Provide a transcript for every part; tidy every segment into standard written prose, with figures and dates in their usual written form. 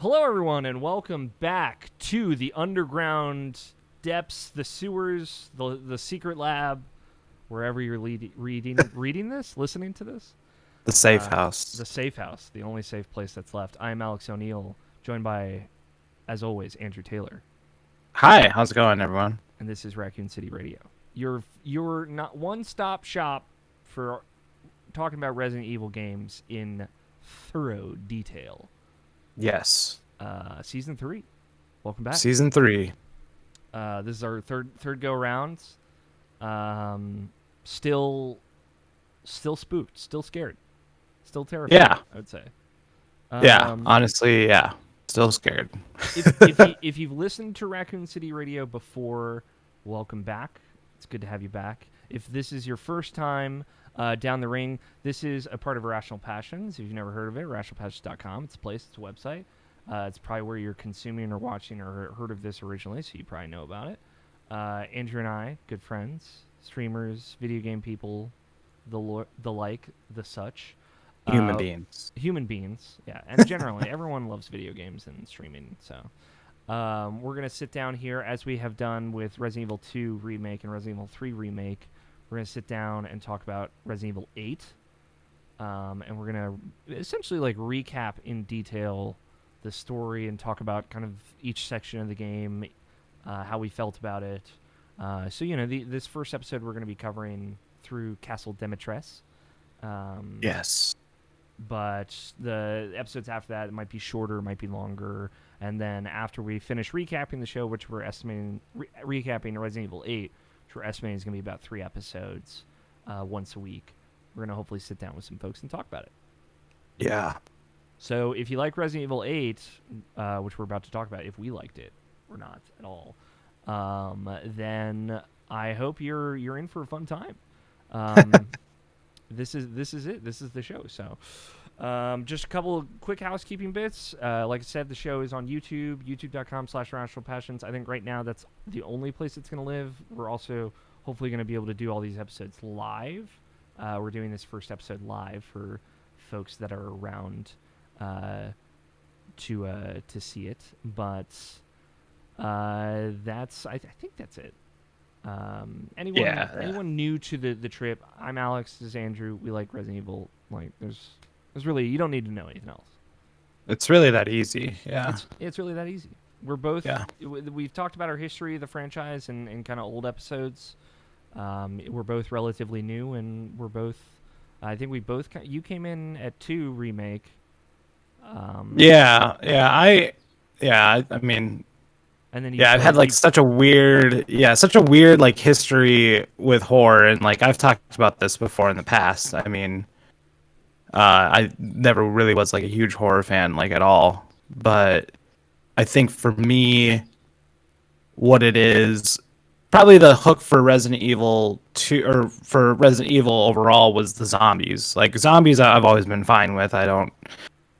Hello, everyone, and welcome back to the underground depths, the sewers, the secret lab, wherever you're reading this, listening to this. The safe house. The safe house, the only safe place that's left. I am Alex O'Neill, joined by, as always, Andrew Taylor, Hi, how's it going, everyone? and this is Raccoon City Radio. Your not one-stop shop for talking about Resident Evil games in thorough detail. Yes, Season 3. Welcome back. season 3. This is our third go around. Still spooked, still scared, still terrified. Yeah, I would say. yeah. Honestly, yeah. Still scared. If you've listened to Raccoon City Radio before, welcome back. It's good to have you back. If this is your first time down the ring, this is a part of Irrational Passions. If you've never heard of it, irrationalpassions.com. It's a place, it's a website. It's probably where you're consuming or watching or heard of this originally, so you probably know about it. Andrew and I, good friends, streamers, video game people, the like, the such. Human beings. Human beings, yeah. And generally, everyone loves video games and streaming, so... we're going to sit down here, as we have done with Resident Evil 2 Remake and Resident Evil 3 Remake. We're going to sit down and talk about Resident Evil 8. And we're going to essentially like recap in detail the story and talk about kind of each section of the game, how we felt about it. So, this first episode we're going to be covering through Castle Demetres. Yes. But the episodes after that might be shorter, might be longer. And then after we finish recapping the show, which we're estimating, recapping Resident Evil 8, which we're estimating is going to be about 3 episodes once a week, we're going to hopefully sit down with some folks and talk about it. Yeah. So if you like Resident Evil 8, which we're about to talk about, if we liked it or not at all, then I hope you're in for a fun time. This is it. This is the show. So, just a couple of quick housekeeping bits. Like I said, the show is on YouTube, youtube.com/rationalpassions. I think right now that's the only place it's going to live. We're also hopefully going to be able to do all these episodes live. We're doing this first episode live for folks that are around to see it. But I think that's it. Anyone new to the trip? I'm Alex. This is Andrew. We like Resident Evil. Like, there's really, you don't need to know anything else. It's really that easy. Yeah. It's really that easy. We're both. Yeah. We've talked about our history of the franchise in kind of old episodes. We're both relatively new, and we're both. I think we both. You came in at 2 remake. Yeah. I mean. And then I've had like such a weird like history with horror, and like I've talked about this before in the past. I mean, I never really was like a huge horror fan, like at all. But I think for me, what it is, probably the hook for Resident Evil 2 or for Resident Evil overall was the zombies. Like zombies, I've always been fine with. I don't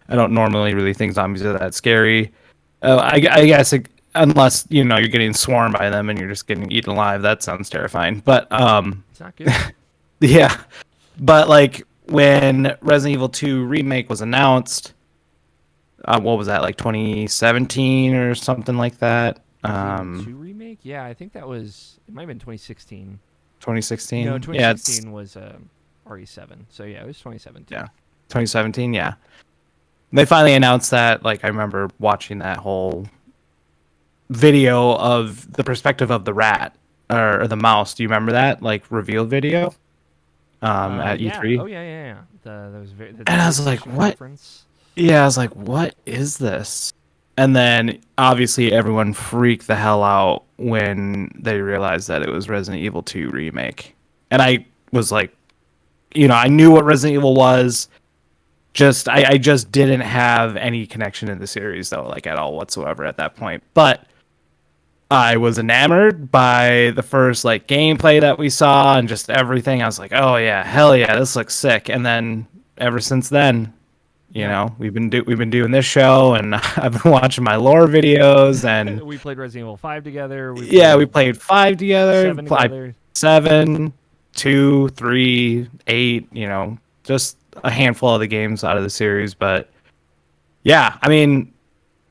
normally really think zombies are that scary. I guess. Unless, you're getting swarmed by them and you're just getting eaten alive. That sounds terrifying. But, it's not good. yeah. But, like, when Resident Evil 2 Remake was announced, what was that, like 2017 or something like that? 2 remake? Yeah, I think that was, it might have been 2016. 2016? No, 2016 was RE7. So, yeah, it was 2017. Yeah, 2017, yeah. They finally announced that. Like, I remember watching that whole video of the perspective of the rat or the mouse. Do you remember that like reveal video at E3? Oh yeah. And I was like, what? Reference. Yeah, I was like, what is this? And then obviously everyone freaked the hell out when they realized that it was Resident Evil 2 Remake. And I was like, I knew what Resident Evil was. I just didn't have any connection in the series though, like at all whatsoever at that point. But I was enamored by the first like gameplay that we saw and just everything. I was like, oh yeah, hell yeah, this looks sick. And then ever since then, we've been doing this show, and I've been watching my lore videos, and we played Resident Evil 5 together. We played 5 together. 7 together. 7, 2, 3, 8. Just a handful of the games out of the series, but yeah, I mean,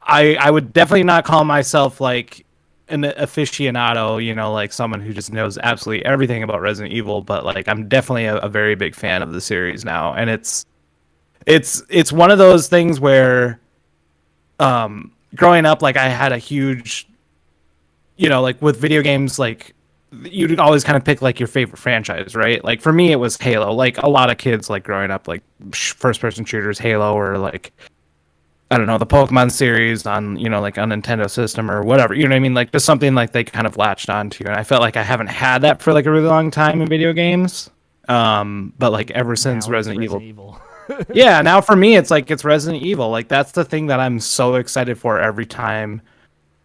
I would definitely not call myself like an aficionado, you know, like someone who just knows absolutely everything about Resident Evil, but like I'm definitely a very big fan of the series now, and it's one of those things where growing up, like I had a huge, you know, like with video games, like you'd always kind of pick like your favorite franchise, right? Like for me, it was Halo. Like a lot of kids, like growing up, like first person shooters, Halo, or like I don't know, the Pokemon series on, you know, like on Nintendo system or whatever. You know what I mean? Like just something like they kind of latched onto, and I felt like I haven't had that for like a really long time in video games. But like ever since Now it's Resident Evil. Resident Evil. Yeah, now for me it's like it's Resident Evil. Like that's the thing that I'm so excited for every time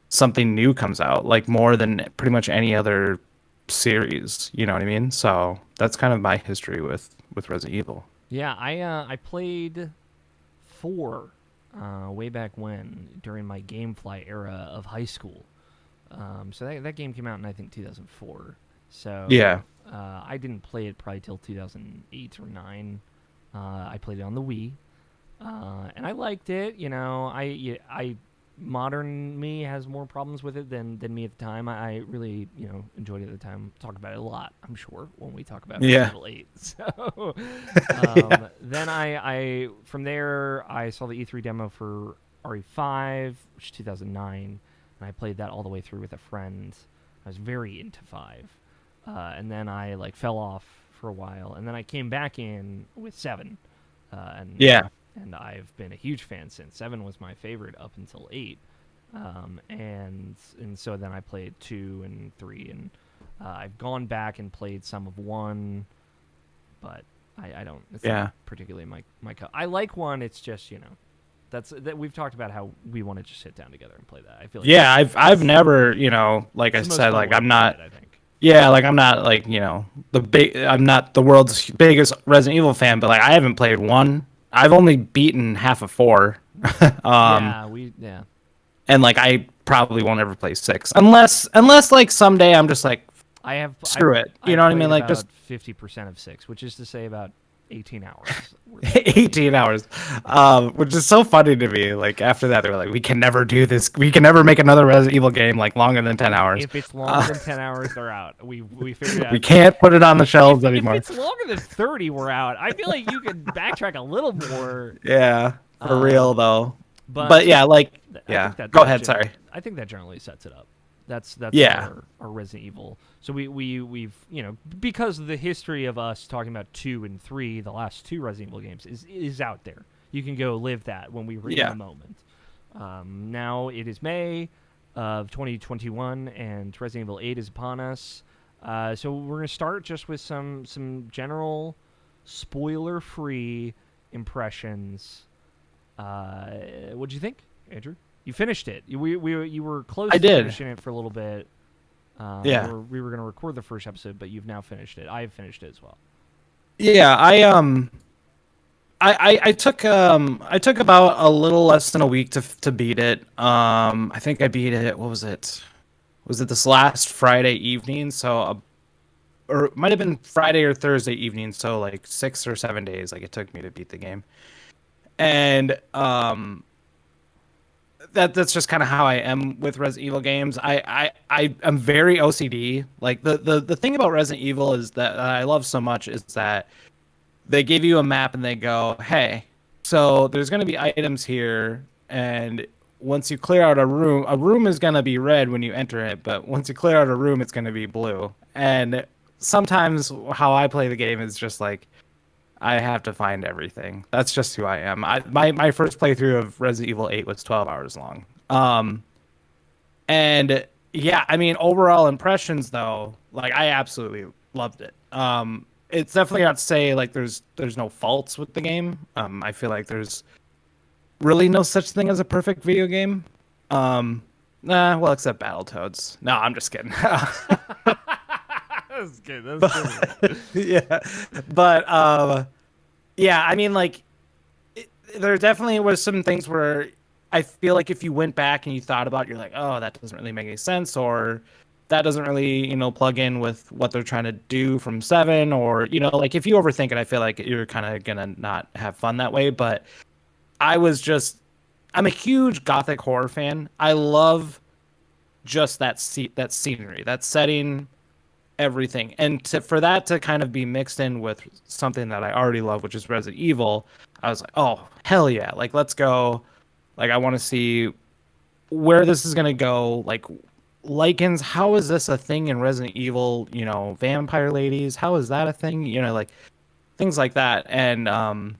something new comes out, like more than pretty much any other series. You know what I mean? So that's kind of my history with Resident Evil. Yeah, I played 4 way back when during my GameFly era of high school. So that game came out in I think 2004. So Yeah, I didn't play it probably till 2008 or 9. I played it on the Wii, and I liked it. You know, I modern me has more problems with it than me at the time. I really, you know, enjoyed it at the time. Talk about it a lot, I'm sure, when we talk about yeah, Resident Evil 8. So yeah, then I from there I saw the E3 demo for RE5, which is 2009, and I played that all the way through with a friend. I was very into 5, and then I like fell off for a while, and then I came back in with 7, and yeah, I've been a huge fan since. 7 was my favorite up until 8, and so then I played 2 and 3, and I've gone back and played some of 1, but I don't. It's yeah. not particularly my cup. I like 1. It's just, you know, that we've talked about how we want to just sit down together and play that. I feel like Yeah, I've never, you know, like I it's the most said, fun like way to I'm play not. it, I think. Yeah, like I'm not like, you know, I'm not the world's biggest Resident Evil fan, but like I haven't played 1. I've only beaten half of 4. um Yeah. and like I probably won't ever play 6 unless like someday I'm just like screw it. You know I've what I played mean? Like about just 50% of 6, which is to say about 18 hours. 18 hours. Which is so funny to me. Like after that they were like we can never do this. We can never make another Resident Evil game like longer than 10 hours. If it's longer than 10 hours, they're out. We figured out. We can't put it on the shelves If anymore. it's longer than 30, we're out. I feel like you could backtrack a little more. Yeah, for real though. But But yeah, like I yeah. think that Go ahead, sorry. I think that generally sets it up. That's Yeah. our Resident Evil. So we've, you know, because of the history of us talking about 2 and 3, the last 2 Resident Evil games is out there. You can go live that when we read Yeah. the moment. Now it is May of 2021, and Resident Evil 8 is upon us. So we're gonna start just with some general spoiler-free impressions. What'd you think, Andrew? You finished it. You were close to did. finishing it for a little bit. Yeah. We were going to record the first episode, but you've now finished it. I have finished it as well. Yeah, I took about a little less than a week to beat it. I think I beat it. What was it? Was it this last Friday evening? So, or it might have been Friday or Thursday evening. So like 6 or 7 days, like it took me to beat the game. And that's just kind of how I am with Resident Evil games. I am very OCD. Like the thing about Resident Evil is that I love so much is that they give you a map and they go, hey, so there's going to be items here, and once you clear out a room is going to be red when you enter it, but once you clear out a room, it's going to be blue. And sometimes how I play the game is just like, I have to find everything. That's just who I am. My first playthrough of Resident Evil 8 was 12 hours long. And yeah, I mean, overall impressions though, like I absolutely loved it. It's definitely not to say like there's no faults with the game. I feel like there's really no such thing as a perfect video game. Well, except Battletoads. No, I'm just kidding. That's good. That's good. Yeah, but yeah, I mean, like, there definitely was some things where I feel like if you went back and you thought about, it, you're like, oh, that doesn't really make any sense, or that doesn't really, plug in with what they're trying to do from 7, or like if you overthink it, I feel like you're kind of gonna not have fun that way. But I was just I'm a huge gothic horror fan. I love just that scenery, that setting, everything. And for that to kind of be mixed in with something that I already love, which is Resident Evil, I was like, oh, hell yeah. Like, let's go. Like, I want to see where this is going to go. Like, lichens, how is this a thing in Resident Evil? You know, vampire ladies, how is that a thing? You know, like things like that. And,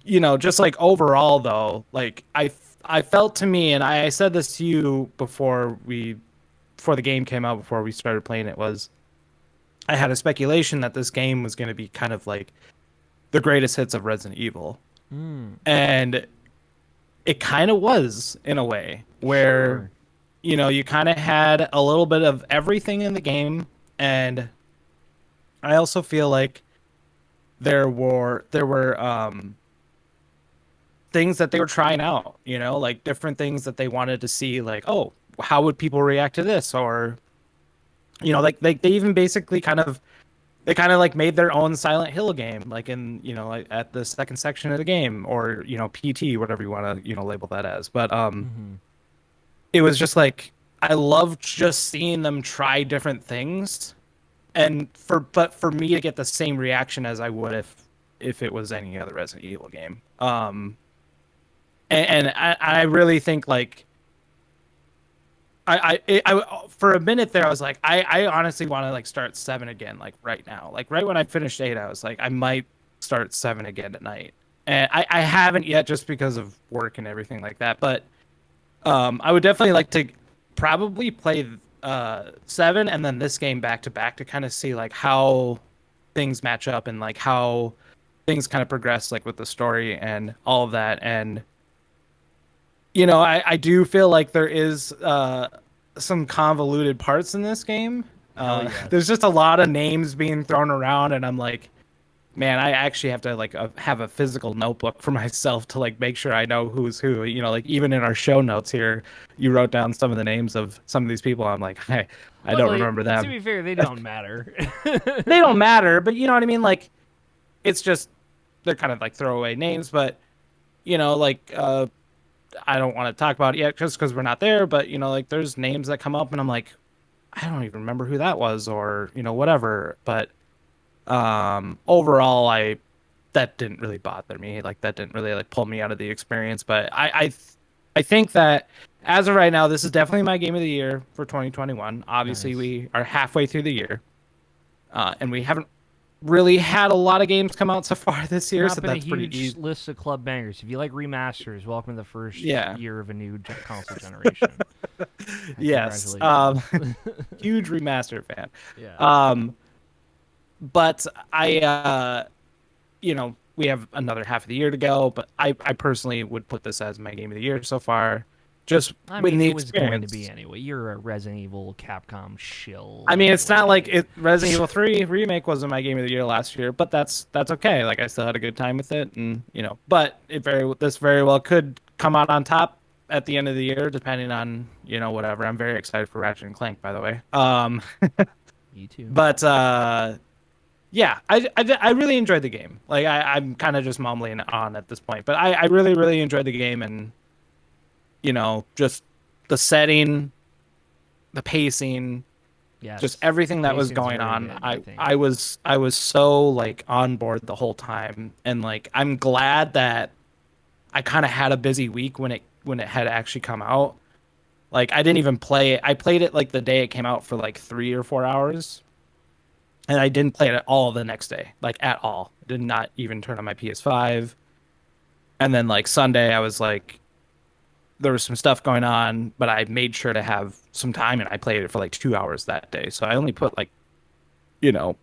you know, just like overall though, like I felt to me, and I said this to you before the game came out, before we started playing it, was I had a speculation that this game was going to be kind of like the greatest hits of Resident Evil. And it kind of was in a way where, Sure. you know, you kind of had a little bit of everything in the game. And I also feel like there were things that they were trying out, you know, like different things that they wanted to see, like, oh, how would people react to this? Or, you know, like they even basically kind of like made their own Silent Hill game, like in, you know, like at the second section of the game, or, you know, PT, whatever you want to, you know, label that as. But Mm-hmm. it was just like I loved just seeing them try different things, and but for me to get the same reaction as I would if it was any other Resident Evil game. And I really think like for a minute there I was like I honestly want to like start 7 again, like right now, like right when I finished 8 I was like I might start 7 again tonight, and I haven't yet just because of work and everything like that. But I would definitely like to probably play 7 and then this game back to back to kind of see like how things match up and like how things kind of progress, like with the story and all of that. And you know, I do feel like there is some convoluted parts in this game. Hell yes. There's just a lot of names being thrown around, and I'm like, man, I actually have to like have a physical notebook for myself to like make sure I know who's who. You know, like even in our show notes here, you wrote down some of the names of some of these people. I'm like, hey, I Well, don't like, remember to them. be fair, they don't matter. They don't matter, but you know what I mean? Like, it's just they're kind of like throwaway names, but you know, like I don't want to talk about it yet just because we're not there, but you know, like there's names that come up and I'm like, I don't even remember who that was, or you know, whatever. But overall I that didn't really bother me. Like that didn't really like pull me out of the experience. But I think that as of right now, this is definitely my game of the year for 2021. Obviously, Nice. we are halfway through the year, and we haven't really had a lot of games come out so far this year, Not so been a that's pretty huge easy. list of club bangers. If you like remasters, welcome to the first Yeah. year of a new console generation. And Yes. congratulations. Huge remaster fan. Yeah. But you know, we have another half of the year to go, but I personally would put this as my game of the year so far. Just I with mean, the it was going to experience. be anyway. You're a Resident Evil Capcom shill I mean, it's not like anyway. it Resident Evil 3 remake wasn't my game of the year last year, but that's okay. Like I still had a good time with it, and you know, but this very well could come out on top at the end of the year, depending on, you know, whatever. I'm very excited for Ratchet and Clank, by the way. Me too. But yeah, I really enjoyed the game. Like I'm kind of just mumbling on at this point, but I really really enjoyed the game, and you know, just the setting, the pacing, just Yes. everything that was Pacing's going very on. good, I I think. I was I was so like on board the whole time, and like I'm glad that I kind of had a busy week when it had actually come out. Like I didn't even play it. I played it like the day it came out for like 3 or 4 hours, and I didn't play it at all the next day, like at all. Did not even turn on my PS5. And then like Sunday, I was like, there was some stuff going on, but I made sure to have some time, and I played it for like 2 hours that day. So I only put like, you know,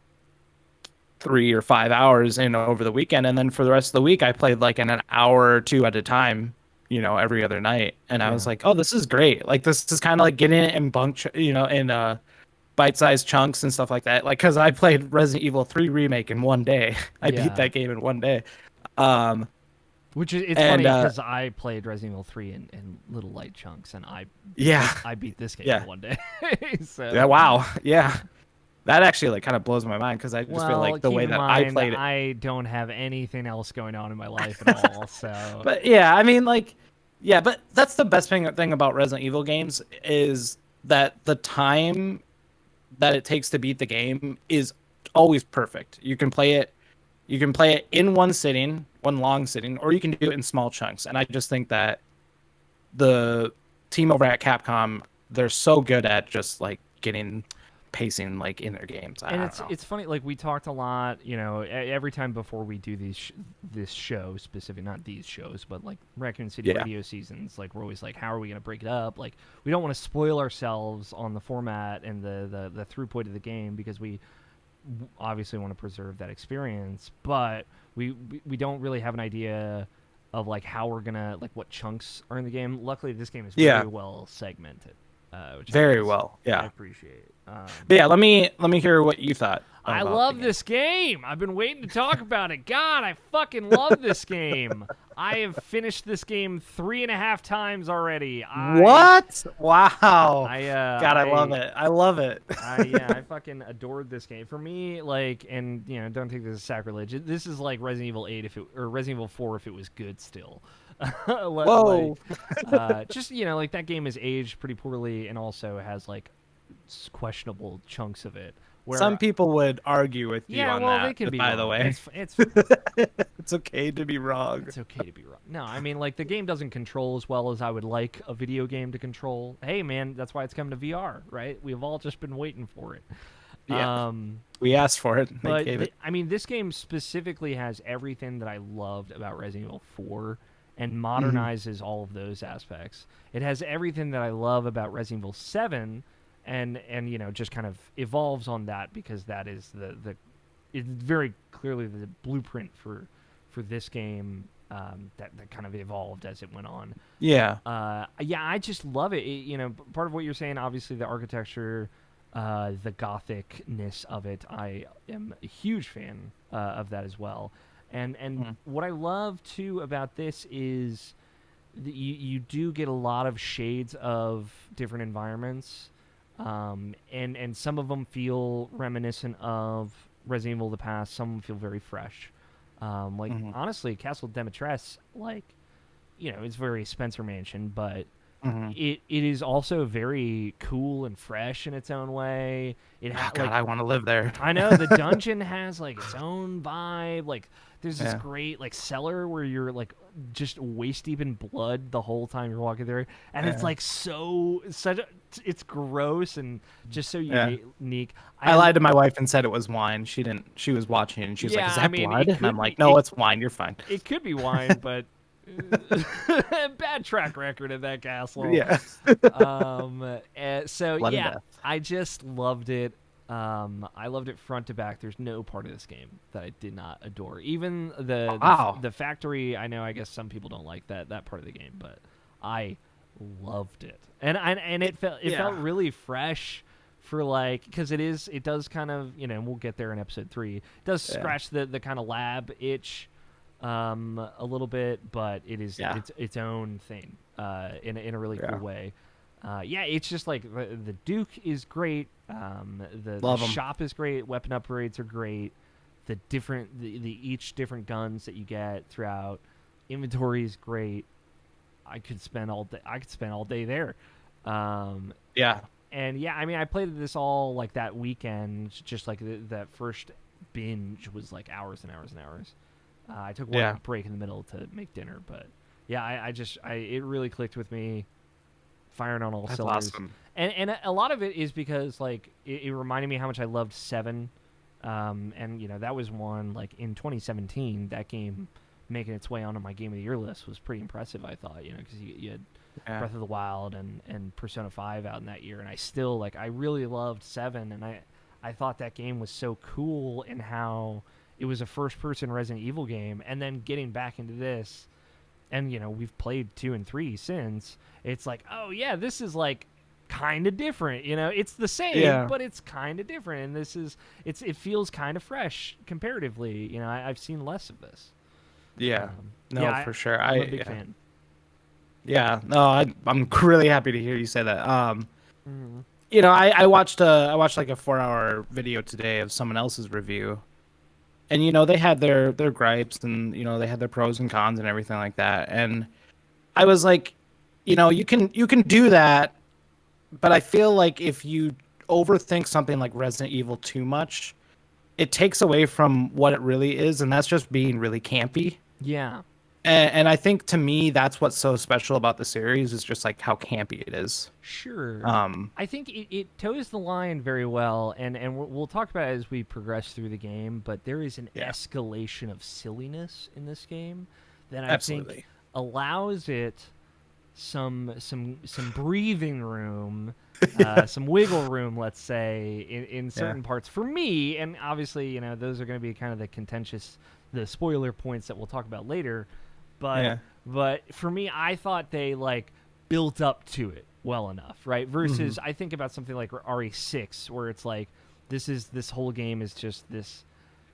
3 or 5 hours in over the weekend, and then for the rest of the week, I played like in an hour or two at a time, you know, every other night. And I was Yeah. like, oh, this is great. Like this is kind of like getting it in you know, in bite-sized chunks and stuff like that. Like, because I played Resident Evil 3 remake in one day. I beat Yeah. that game in one day. Um, Which is it's and funny because I played Resident Evil 3 in little light chunks, and yeah, I beat this game yeah, in one day. yeah. So Wow, yeah. that actually like kind of blows my mind because I just feel like the keep way in that I mind, played it. I don't have anything else going on in my life at all. So, But yeah, I mean, like, yeah, but that's the best thing about Resident Evil games is that the time that it takes to beat the game is always perfect. You can play it in one sitting, one long sitting, or you can do it in small chunks. And I just think that the team over at Capcom, they're so good at just like getting pacing like in their games. I and don't know. it's funny, like we talked a lot, every time before we do this show specific, not these shows, but like Raccoon City Yeah. radio seasons, like we're always like, how are we going to break it up? Like we don't want to spoil ourselves on the format and the throughput of the game because we obviously want to preserve that experience, but we don't really have an idea of like how we're gonna like what chunks are in the game. Luckily, this game is Yeah. very well segmented, which Very well. I Yeah. appreciate. But yeah, let me hear what you thought. I About love the game. this game. I've been waiting to talk about it. God, I fucking love this game. I have finished this game 3.5 times already. What? Wow. God, I love it. I love it. I fucking adored this game. For me, like, and don't take this as sacrilege. This is like Resident Evil 8 or Resident Evil 4 if it was good still. Whoa. Just like that game is aged pretty poorly and also has like questionable chunks of it. Where, Some people would argue with you on that. They can be by wrong. the way, it's it's okay to be wrong. It's okay to be wrong. No, I mean, like, the game doesn't control as well as I would like a video game to control. Hey, man, that's why it's coming to VR, right? We've all just been waiting for it. Yeah. We asked for it. They But, gave it. I mean, this game specifically has everything that I loved about Resident Evil 4 and Mm-hmm. modernizes all of those aspects. It has everything that I love about Resident Evil 7 and just kind of evolves on that because that is it's very clearly the blueprint for this game that kind of evolved as it went on. Yeah. I just love it. Part of what you're saying, obviously, the architecture, the gothicness of it. I am a huge fan of that as well. And what I love too about this is that you do get a lot of shades of different environments. And some of them feel reminiscent of Resident Evil the past. Some of them feel very fresh. Honestly, Castle Demetress, it's very Spencer Mansion, but it is also very cool and fresh in its own way. God, I want to live there. I know the dungeon has like its own vibe. Like there's this great like cellar where you're like just waist deep in blood the whole time you're walking there, and it's like it's gross and just so unique. I lied to my wife and said it was wine. She didn't. She was watching and she was like, "Is that blood?" And I'm like, "No, it's wine. You're fine." It could be wine, but bad track record at that castle. Yeah. I just loved it. I loved it front to back. There's no part of this game that I did not adore. Even the factory. I guess some people don't like that part of the game, but I loved it. And it felt really fresh for because it does kind of and we'll get there in episode 3. It does scratch the kind of lab itch a little bit, but it is its own thing in a really cool way. It's just like the Duke is great. The shop is great. Weapon upgrades are great. The each different guns that you get throughout inventory is great. I could spend all day there. And I played this all like that weekend. Just like that first binge was like hours and hours and hours. I took one break in the middle to make dinner, but it really clicked with me. Firing on all cylinders. Awesome. And a lot of it is because like it reminded me how much I loved 7. That was one like in 2017. That game making its way onto my Game of the Year list was pretty impressive. I thought because you had Breath of the Wild and Persona 5 out in that year, and I still I really loved 7, and I thought that game was so cool in how it was a first-person Resident Evil game, and then getting back into this. And, we've played 2 and 3 since. It's like, oh, yeah, this is, kind of different. It's the same, but it's kind of different. And it feels kind of fresh comparatively. I've seen less of this. Yeah. For sure. I'm a big fan. Yeah. No, I'm really happy to hear you say that. I watched like a 4 hour video today of someone else's review, and they had their gripes, and they had their pros and cons and everything like that. And I was like, you can do that, but I feel like if you overthink something like Resident Evil too much, it takes away from what it really is, and that's just being really campy. Yeah. And I think to me that's what's so special about the series is just like how campy it is. Sure. Um, I think it toes the line very well, and we'll talk about it as we progress through the game, but there is an yeah, escalation of silliness in this game that I think absolutely. allows it some breathing room, some wiggle room, let's say, in Yeah, certain parts for me. And obviously, those are going to be kind of the spoiler points that we'll talk about later. But yeah, but for me, I thought they like built up to it well enough, right? hmm, Versus I think about something like RE6, where it's like this whole game is just this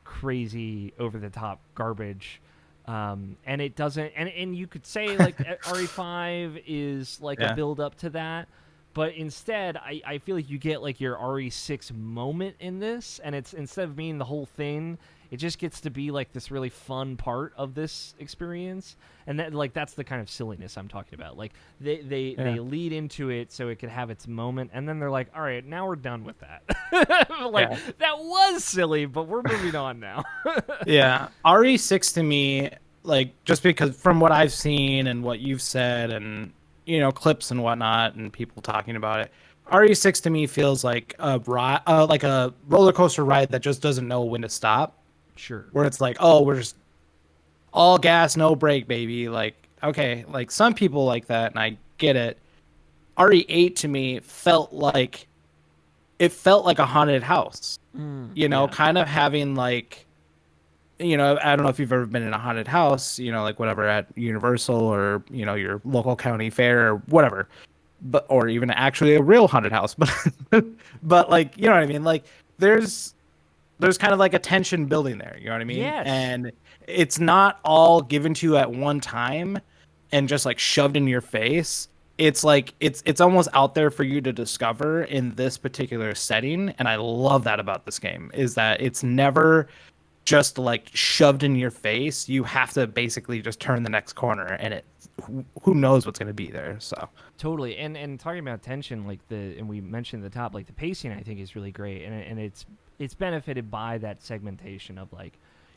crazy over the top garbage, and it doesn't, and you could say like RE5 is like a yeah, build up to that, but instead I feel like you get like your RE6 moment in this, and it's instead of being the whole thing, it just gets to be like this really fun part of this experience. And that's the kind of silliness I'm talking about. Like they yeah, lead into it so it could have its moment, and then they're like, all right, now we're done with that. Like, yeah, that was silly, but we're moving on now. yeah. RE6 to me, like just because from what I've seen and what you've said, and clips and whatnot, and people talking about it, RE6 to me feels like a ride, like a roller coaster ride that just doesn't know when to stop. Sure. Where it's like, oh, we're just all gas, no brake, baby. Like, okay, like some people like that, and I get it. RE8 to me felt like a haunted house. Yeah. Kind of having like, I don't know if you've ever been in a haunted house, like whatever at Universal or your local county fair or whatever, but or even actually a real haunted house, but like what I mean. Like there's there's kind of like a tension building there, you know what I mean? Yes. And it's not all given to you at one time and just like shoved in your face. It's like it's almost out there for you to discover in this particular setting, and I love that about this game is that it's never just like shoved in your face. You have to basically just turn the next corner, and who knows what's going to be there. So Totally. And talking about tension, like and we mentioned at the top, like the pacing I think is really great, and it's benefited by that segmentation of like,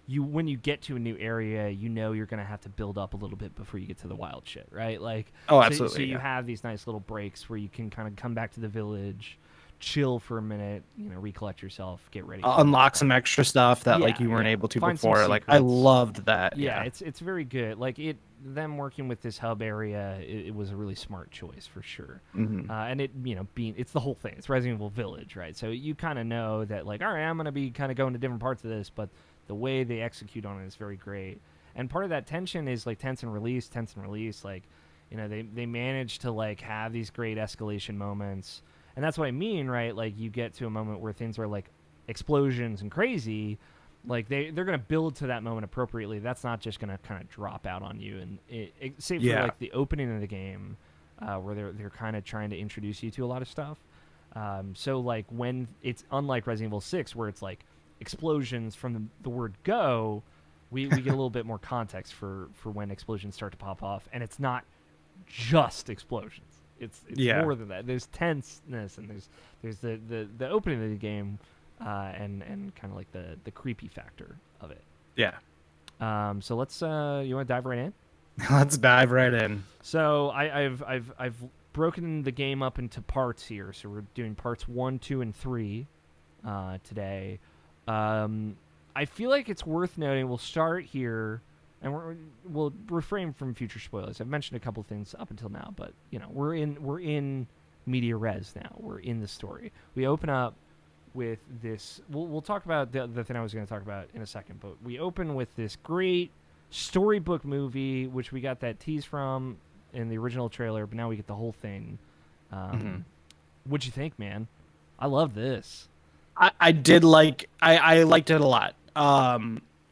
when you get to a new area, you're gonna have to build up a little bit before you get to the wild shit, right? Like, oh, so absolutely, you yeah. have these nice little breaks where you can kind of come back to the village, chill for a minute, recollect yourself, get ready for the next Unlock part. some extra stuff that like Yeah, you weren't yeah. able to Find some before. Like I secrets. loved that. Yeah, Yeah. it's very good. Like, them working with this hub area, it was a really smart choice for sure. Hmm. And it, being, it's the whole thing. It's Resident Evil Village, right? So you kind of know that, like, all right, I'm gonna be kind of going to different parts of this, but the way they execute on it is very great. And part of that tension is like tense and release, tense and release. Like, they manage to like have these great escalation moments, and that's what I mean, right? Like, you get to a moment where things are like explosions and crazy, like they're gonna build to that moment appropriately. That's not just gonna kind of drop out on you. And save for Yeah. like the opening of the game, where they're kind of trying to introduce you to a lot of stuff. So like when it's unlike Resident Evil 6, where it's like explosions from the word go, we get a little bit more context for when explosions start to pop off, and it's not just explosions. It's Yeah. more than that. There's tenseness, and there's the opening of the game, and kind of like the creepy factor of it. Yeah. So let's you want to dive right in? Let's dive right in. So I've broken the game up into parts here. So we're doing parts 1, 2, and 3 today. I feel like it's worth noting. We'll start here, and we'll refrain from future spoilers. I've mentioned a couple things up until now, but we're in media res now. We're in the story. We open up with this. We'll talk about the thing I was going to talk about in a second, but we open with this great storybook movie, which we got that tease from in the original trailer, but now we get the whole thing. Hmm. What'd you think, man? I love this. I did like I liked it a lot.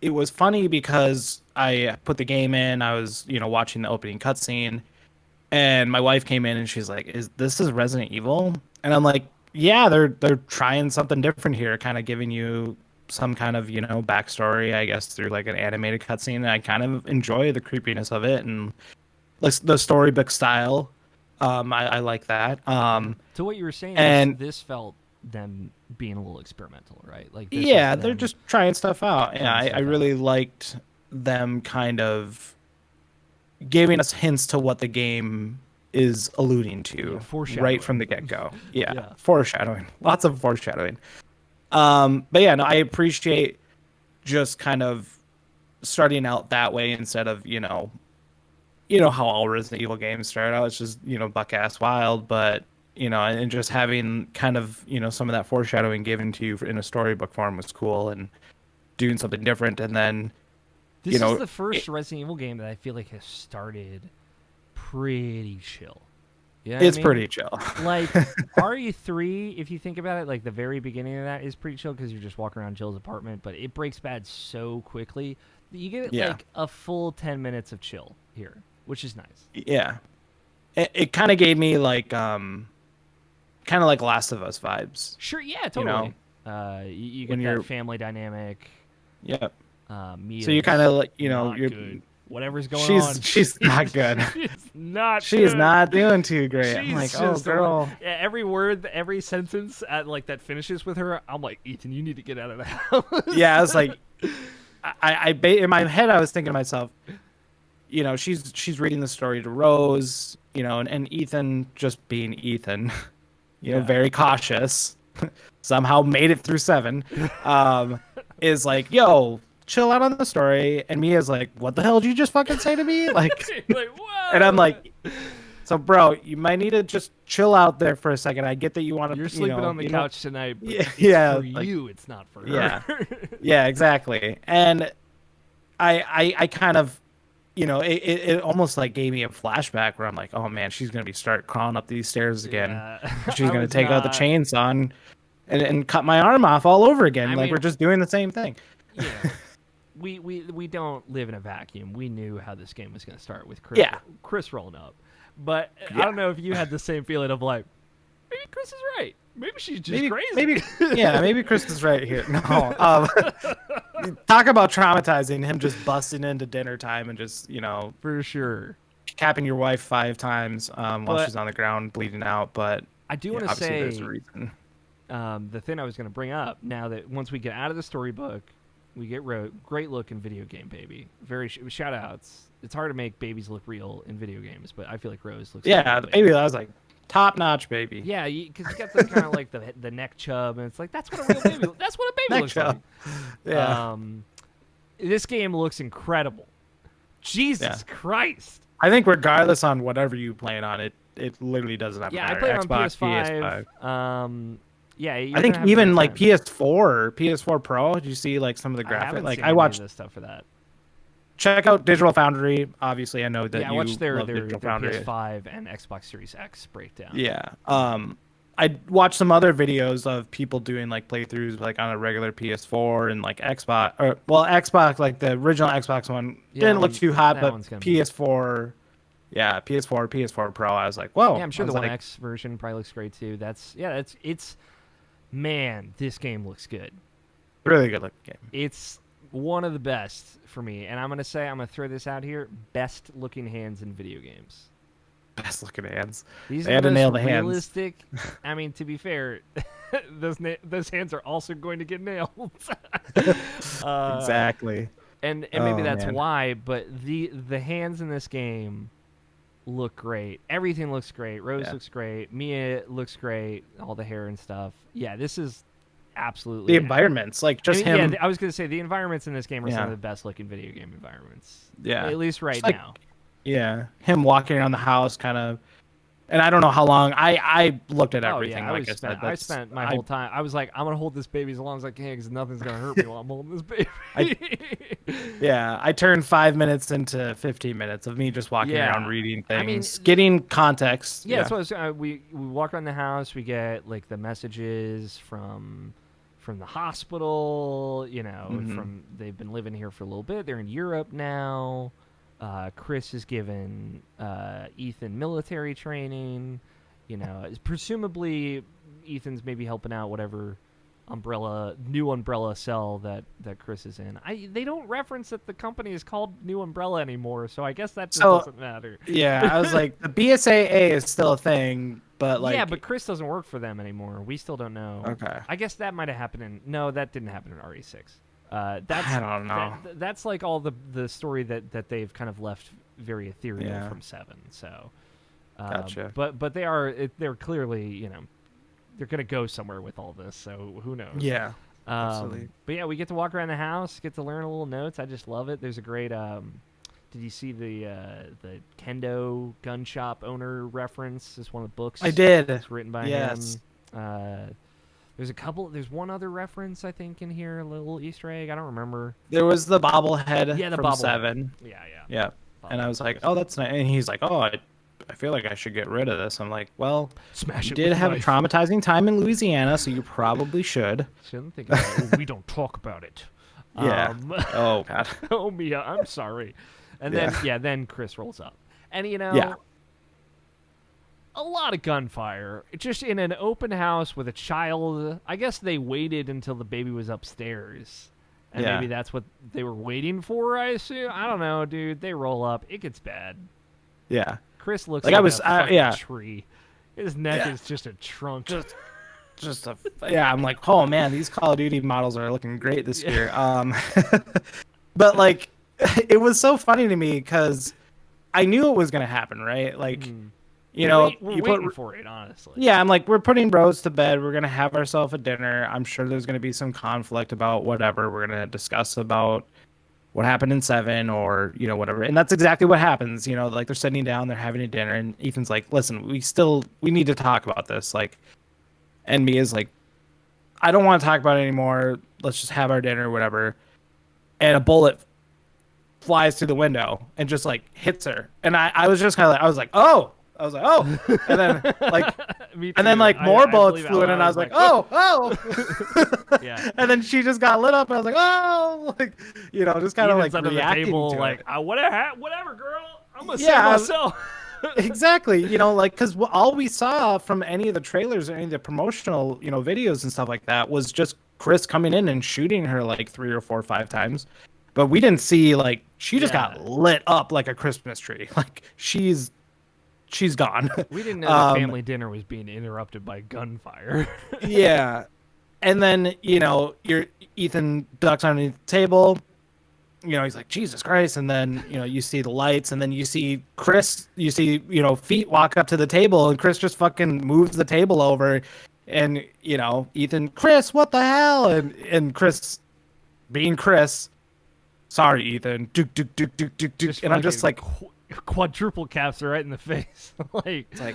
It was funny because I put the game in. I was watching the opening cutscene, and my wife came in and she's like, "Is Resident Evil?" And I'm like, yeah, they're trying something different here, kind of giving you some kind of, backstory, I guess, through like an animated cutscene. And I kind of enjoy the creepiness of it and like the storybook style. I like that. Yeah. To what you were saying, And this felt them being a little experimental, right? Like this was yeah, they're them just trying stuff out. Yeah, trying I stuff out. really liked them kind of giving us hints to what the game is alluding Yeah, to right from the foreshadowing. get-go. Yeah, Yeah. foreshadowing. Lots of foreshadowing. But yeah, no, I appreciate just kind of starting out that way instead of, how all Resident Evil games start out. It's just, buck ass wild, but and just having kind of, some of that foreshadowing given to you in a storybook form was cool and doing something different. And then, This is the first Resident Evil game that I feel like has started pretty chill. Yeah, it's pretty chill. Like RE3, if you think about it, like the very beginning of that is pretty chill because you're just walking around Jill's apartment, but it breaks bad so quickly that you get like a full 10 minutes of chill here, which is nice. Yeah. It kind of gave me like kind of like Last of Us vibes. Sure, yeah, totally. You get that family dynamic. Yep. Mia so you kind of like, you're good. Whatever's going on. She's not good. She's not doing too great. She's I'm like, oh girl. Every word, every sentence like that finishes with her, I'm like, Ethan, you need to get out of the house. Yeah, I was like, I in my head I was thinking to myself, she's reading the story to Rose, and Ethan just being Ethan, very cautious, somehow made it through 7, is like, yo, chill out on the story. And Mia's like, what the hell did you just fucking say to me? Like, and I'm like, so bro, you might need to just chill out there for a second. I get that you want to. You're sleeping on the couch tonight. But yeah, for you, it's not for her. Yeah, yeah, exactly. And I kind of, it almost like gave me a flashback where I'm like, oh man, she's gonna start crawling up these stairs again. Yeah. She's gonna take out the chainsaw and cut my arm off all over again. We're just doing the same thing. Yeah. We don't live in a vacuum. We knew how this game was going to start with Chris rolling up. But I don't know if you had the same feeling of like, maybe Chris is right. Maybe she's just crazy. Maybe Chris is right here. No. Talk about traumatizing, him just busting into dinner time and just, for sure, capping your wife 5 times while she's on the ground bleeding out. But I do want to say there's a reason. The thing I was going to bring up now that once we get out of the storybook, we get great looking video game baby. Very shout outs. It's hard to make babies look real in video games, but I feel like Rose looks. Yeah, the baby. I was like top notch baby. Yeah, because you got the kind of like the neck chub, and it's like that's what a real baby. That's what a baby looks like. Yeah. This game looks incredible. Jesus Christ. I think regardless on whatever you play it on, it literally doesn't have. Yeah, I played on PS5. PS5. Yeah, I think even like PS4 or PS4 Pro. Did you see like some of the graphics? Like I watched this stuff for that. Check out Digital Foundry. Obviously, I know that I watched their Foundry. PS5 and Xbox Series X breakdown. Yeah. I watched some other videos of people doing like playthroughs like on a regular PS4 and like Xbox Xbox, like the original Xbox one didn't look too hot, but PS4. Yeah, PS4 Pro. I was like, whoa. Yeah, I'm sure the One X version probably looks great too. It's man, this game looks good. Really good looking game. It's one of the best for me, and I'm gonna throw this out here: best looking hands in video games. Best looking hands. These are the most realistic. I mean, to be fair, those hands are also going to get nailed. Exactly. And maybe that's why. But the hands in this game look great. Everything looks great. Rose looks great. Mia looks great. All the hair and stuff. Yeah, this is absolutely the environments. Like just him. Yeah, I was gonna say the environments in this game are some of the best looking video game environments. Yeah, at least right now. Yeah, him walking around the house, kind of. And I don't know how long I looked at everything. I spent my whole time. I was like, I'm gonna hold this baby as long as I can because nothing's gonna hurt me while I'm holding this baby. I turned 5 minutes into 15 minutes of me just walking around reading things, getting context. Yeah, that's what we walk around the house. We get like the messages from the hospital. From they've been living here for a little bit. They're in Europe now. Chris is given Ethan military training, presumably Ethan's maybe helping out whatever new umbrella cell that Chris is in. They don't reference that the company is called New Umbrella anymore, so I guess that just doesn't matter. Yeah, I was like, the BSAA is still a thing, but like, yeah, but Chris doesn't work for them anymore. We still don't know. Okay. I guess that might have happened that didn't happen in RE6. That's I don't know. That's like all the story that they've kind of left very ethereal from 7. So, gotcha. But they're clearly they're gonna go somewhere with all this. So who knows? Yeah. Absolutely. But yeah, we get to walk around the house, get to learn a little notes. I just love it. There's a great. Did you see the Kendo gun shop owner reference? It's one of the books. I did. It's written by him. There's one other reference I think in here, a little Easter egg. I don't remember. There was the bobblehead the from bobblehead. 7. Yeah. And I was like, oh, that's nice. And he's like, oh, I feel like I should get rid of this. I'm like, well, smash it. You did have a traumatizing time in Louisiana, so you probably should. Shouldn't think about it. We don't talk about it. Yeah. Oh God. Oh Mia, I'm sorry. And then Chris rolls up, and a lot of gunfire, just in an open house with a child. I guess they waited until the baby was upstairs, and maybe that's what they were waiting for. I assume. I don't know, dude. They roll up. It gets bad. Yeah. Chris looks like a tree. His neck is just a trunk. I'm like, oh man, these Call of Duty models are looking great this year. But like, it was so funny to me because I knew it was gonna happen, right? Like, we're waiting for it, honestly. Yeah, I'm like, we're putting Rose to bed. We're gonna have ourselves a dinner. I'm sure there's gonna be some conflict about whatever. We're gonna discuss about what happened in 7 or whatever. And that's exactly what happens. Like they're sitting down, they're having a dinner, and Ethan's like, listen, we need to talk about this. Like, and Mia's like, I don't want to talk about it anymore. Let's just have our dinner, whatever. And a bullet flies through the window and just like hits her. And I was just kind of like, I was like, oh, and then like more bullets flew in, and I was like, oh. Yeah. And then she just got lit up, and I was like, oh, like just kind of like under reacting the table, to like, it. Whatever, girl, I'm gonna save myself. Exactly, like because all we saw from any of the trailers or any of the promotional videos and stuff like that was just Chris coming in and shooting her like 3 or 4 or 5 times, but we didn't see like she just got lit up like a Christmas tree. Like she's gone. We didn't know the family dinner was being interrupted by gunfire. Yeah. And then, your Ethan ducks underneath the table. He's like, Jesus Christ. And then, you see the lights, and then you see Chris, feet walk up to the table, and Chris just fucking moves the table over. And, Ethan, Chris, what the hell? And Chris, being Chris, sorry, Ethan. And I'm just like, quadruple caps her right in the face.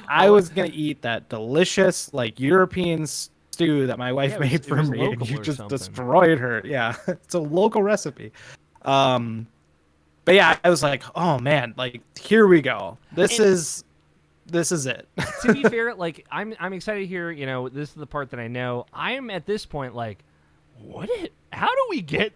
I was gonna eat that delicious like European stew that my wife made for me, and you just destroyed her. Yeah, it's a local recipe. But yeah, I was like, oh man, like here we go. This is it. To be fair, like I'm excited to hear. This is the part that I know. I'm at this point like, how do we get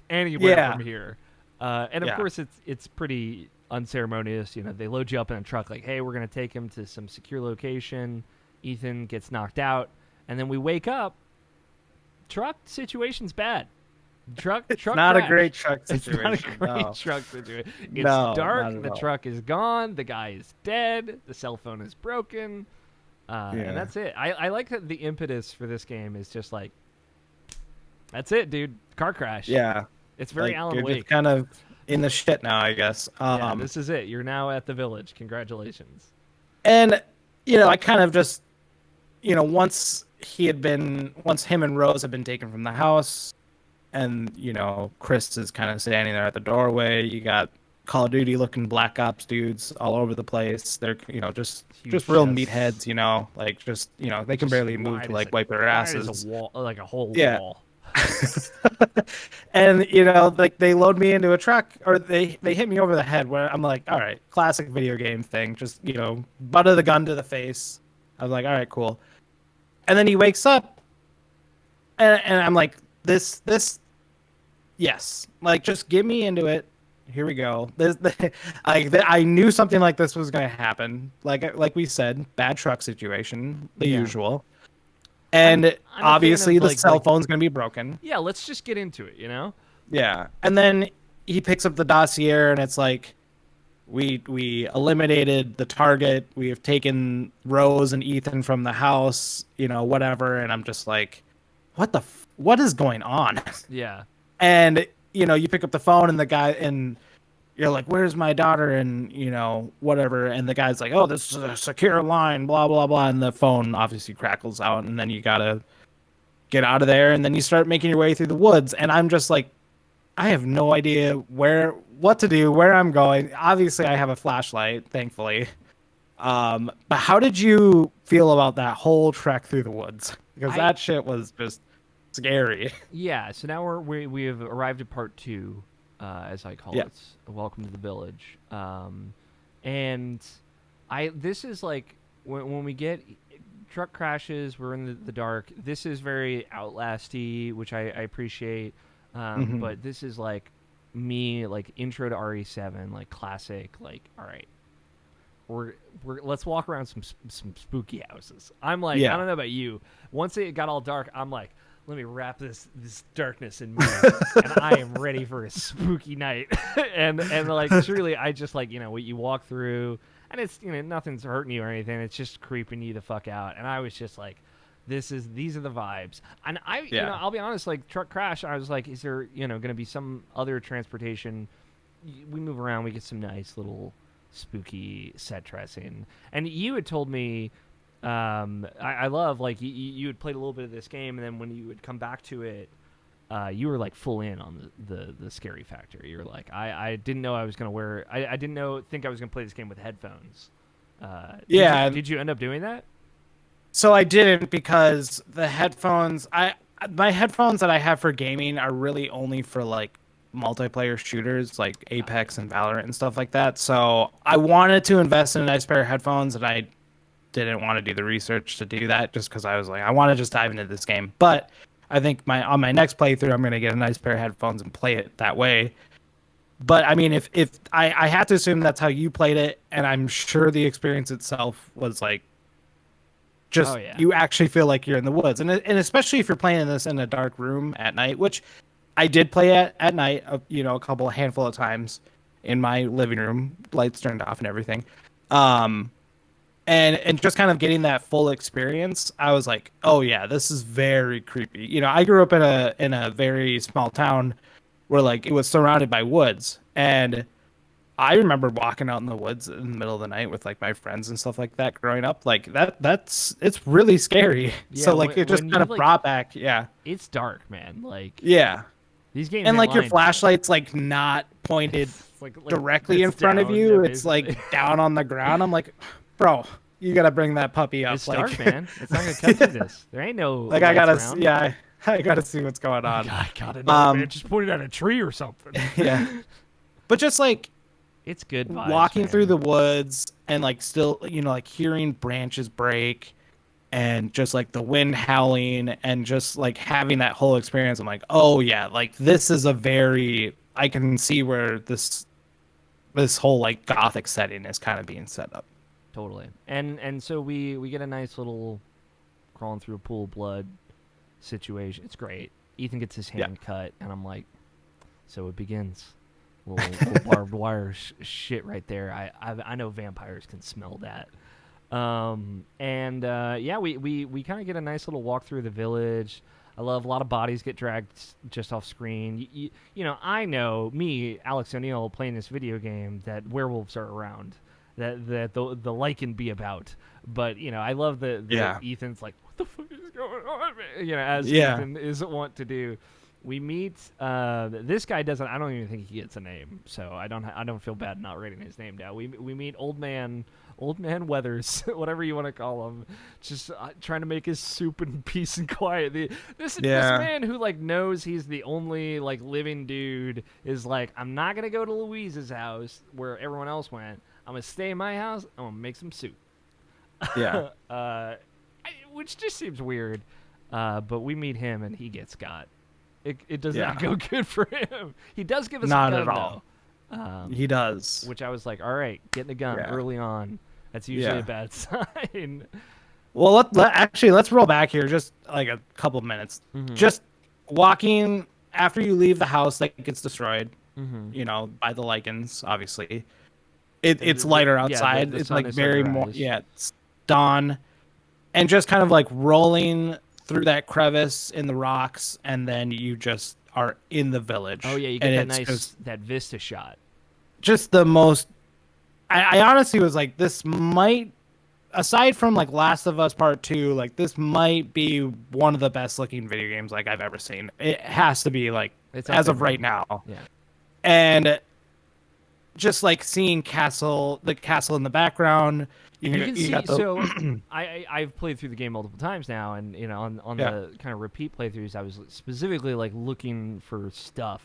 anywhere from here? And of course, it's pretty unceremonious. They load you up in a truck like, hey, we're going to take him to some secure location. Ethan gets knocked out, and then we wake up. Truck situation's bad. Truck not crash. A great truck situation. It's not a great truck situation. It's dark. The truck is gone. The guy is dead. The cell phone is broken. And that's it. I like that the impetus for this game is just like, that's it, dude. Car crash. Yeah. It's very Alan Wake. Wake. Kind of in the shit now, I guess. This is it. You're now at the village. Congratulations. And I kind of just once him and Rose had been taken from the house, and Chris is kind of standing there at the doorway. You got Call of Duty looking Black Ops dudes all over the place. They're just real meatheads. Like just they can barely move to like wipe their asses. As a wall, like a whole wall. And like they load me into a truck, or they hit me over the head, where I'm like, all right, classic video game thing, just butt of the gun to the face. I was like, all right, cool. And then he wakes up, and I'm like, this yes, like just get me into it. Here we go. I knew something like this was going to happen. Like we said, bad truck situation, the usual. And I'm a fan obviously of, the cell phone's going to be broken. Yeah, let's just get into it, you know? Yeah. And then he picks up the dossier and it's like, we eliminated the target. We have taken Rose and Ethan from the house, whatever. And I'm just like, what is going on? Yeah. And, you pick up the phone and the guy, and you're like, where's my daughter? And, whatever. And the guy's like, oh, this is a secure line, blah, blah, blah. And the phone obviously crackles out. And then you got to get out of there. And then you start making your way through the woods. And I'm just like, I have no idea what to do, where I'm going. Obviously, I have a flashlight, thankfully. But how did you feel about that whole trek through the woods? Because that shit was just scary. Yeah. So now we have arrived at part 2, as I call it. Welcome to the village. And this is like when we get truck crashes, we're in the dark. This is very Outlast-y, which I appreciate. But this is like me, like intro to RE7, like classic, like, all right, let's walk around some spooky houses. I'm like, I don't know about you. Once it got all dark, I'm like, let me wrap this darkness in me, and I am ready for a spooky night. and like truly, I just like, what you walk through, and it's nothing's hurting you or anything. It's just creeping you the fuck out. And I was just like, these are the vibes. And I'll be honest, like truck crash, I was like, is there going to be some other transportation? We move around, we get some nice little spooky set dressing. And you had told me, I love, like, you had played a little bit of this game, and then when you would come back to it, you were like full in on the scary factor. You were like, I didn't know I was going to wear, I didn't think I was going to play this game with headphones. Did you end up doing that? So I didn't, because the headphones, my headphones that I have for gaming are really only for like multiplayer shooters like Apex and Valorant and stuff like that. So I wanted to invest in a nice pair of headphones, and I didn't want to do the research to do that, just because I was like, I want to just dive into this game. But I think on my next playthrough, I'm going to get a nice pair of headphones and play it that way. But I mean, if I have to assume that's how you played it, and I'm sure the experience itself was like, just you actually feel like you're in the woods, and especially if you're playing this in a dark room at night, which I did play at night, a handful of times in my living room, lights turned off and everything, and just kind of getting that full experience. I was like, oh yeah, this is very creepy. I grew up in a very small town where like it was surrounded by woods, and I remember walking out in the woods in the middle of the night with like my friends and stuff like that growing up. Like it's really scary. Yeah, so like it just kind of brought back. Yeah. It's dark, man. Like, yeah. These games, and like your flashlight's like not pointed like directly in front of you. It's like down on the ground. I'm like, bro, you got to bring that puppy up. It's dark, man. It's not going to cut through this. There ain't no like I got to I got to see what's going on. I got to know, man. Just pointed at a tree or something. Yeah. But just like, it's good vibes, walking man. through the woods and like still, like hearing branches break and just like the wind howling and just like having that whole experience. I'm like, oh yeah, like this is I can see where this whole like gothic setting is kind of being set up. Totally. And so we get a nice little crawling through a pool of blood situation. It's great. Ethan gets his hand cut, and I'm like, so it begins. Little barbed wire shit right there. I know vampires can smell that. We kind of get a nice little walk through the village. I love a lot of bodies get dragged just off screen. I know me, Alex O'Neill, playing this video game, that werewolves are around, that the like can be about. But I love that Ethan's like, what the fuck is going on, man? As Ethan is wont to do. We meet this guy doesn't. I don't even think he gets a name, so I don't feel bad not writing his name down. We meet old man Weathers, whatever you want to call him, just trying to make his soup in peace and quiet. This man who like knows he's the only like living dude is like, I'm not gonna go to Louise's house where everyone else went. I'm gonna stay in my house. I'm gonna make some soup. Yeah. Which just seems weird. But we meet him and he gets got. It does not go good for him. He does give us not a gun, at all. He does. Which I was like, all right, getting a gun early on. That's usually a bad sign. Well, actually let's roll back here just like a couple of minutes. Mm-hmm. Just walking after you leave the house that gets destroyed, Mm-hmm. by the lichens, obviously. And It's lighter outside. the It's sun like is starting very to more, rise. yeah, it's dawn, and just kind of like rolling through that crevice in the rocks, and then you just are in the Oh village, yeah, you and get that it's nice that vista shot. just the most. I honestly was like, this might, aside from like Last of Us Part Two, like this might be one of the best looking video games like I've ever seen. It has to be like It's up as there of for right me. now, Yeah. and just like seeing the castle in the background. You can You see. got the So I've played through the game multiple times now, and on yeah, the kind of repeat playthroughs, I was specifically like looking for stuff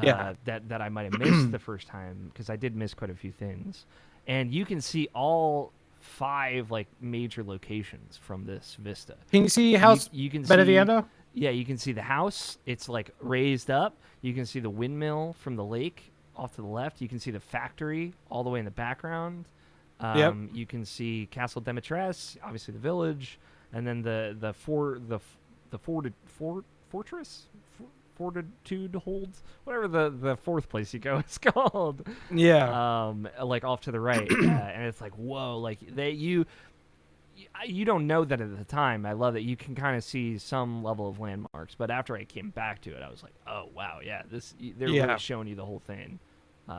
yeah. that I might have missed the first time because I did miss quite a few things, and you can see all five like major locations from this vista. Can you see You House you can see. Beneviento? Yeah, you can see the house. It's like raised up. You can see the windmill from the lake off to the left. You can see the factory all the way in the background. Yep. You can see Castle Demetres, obviously the village, and then the fortress, fortitude holds, whatever the fourth place you go is called. Yeah. Like off to the right, and it's like whoa, like you don't know that at the time. I love that you can kind of see some level of landmarks, but after I came back to it, I was like, oh wow, yeah, they're Yeah. really showing you the whole thing,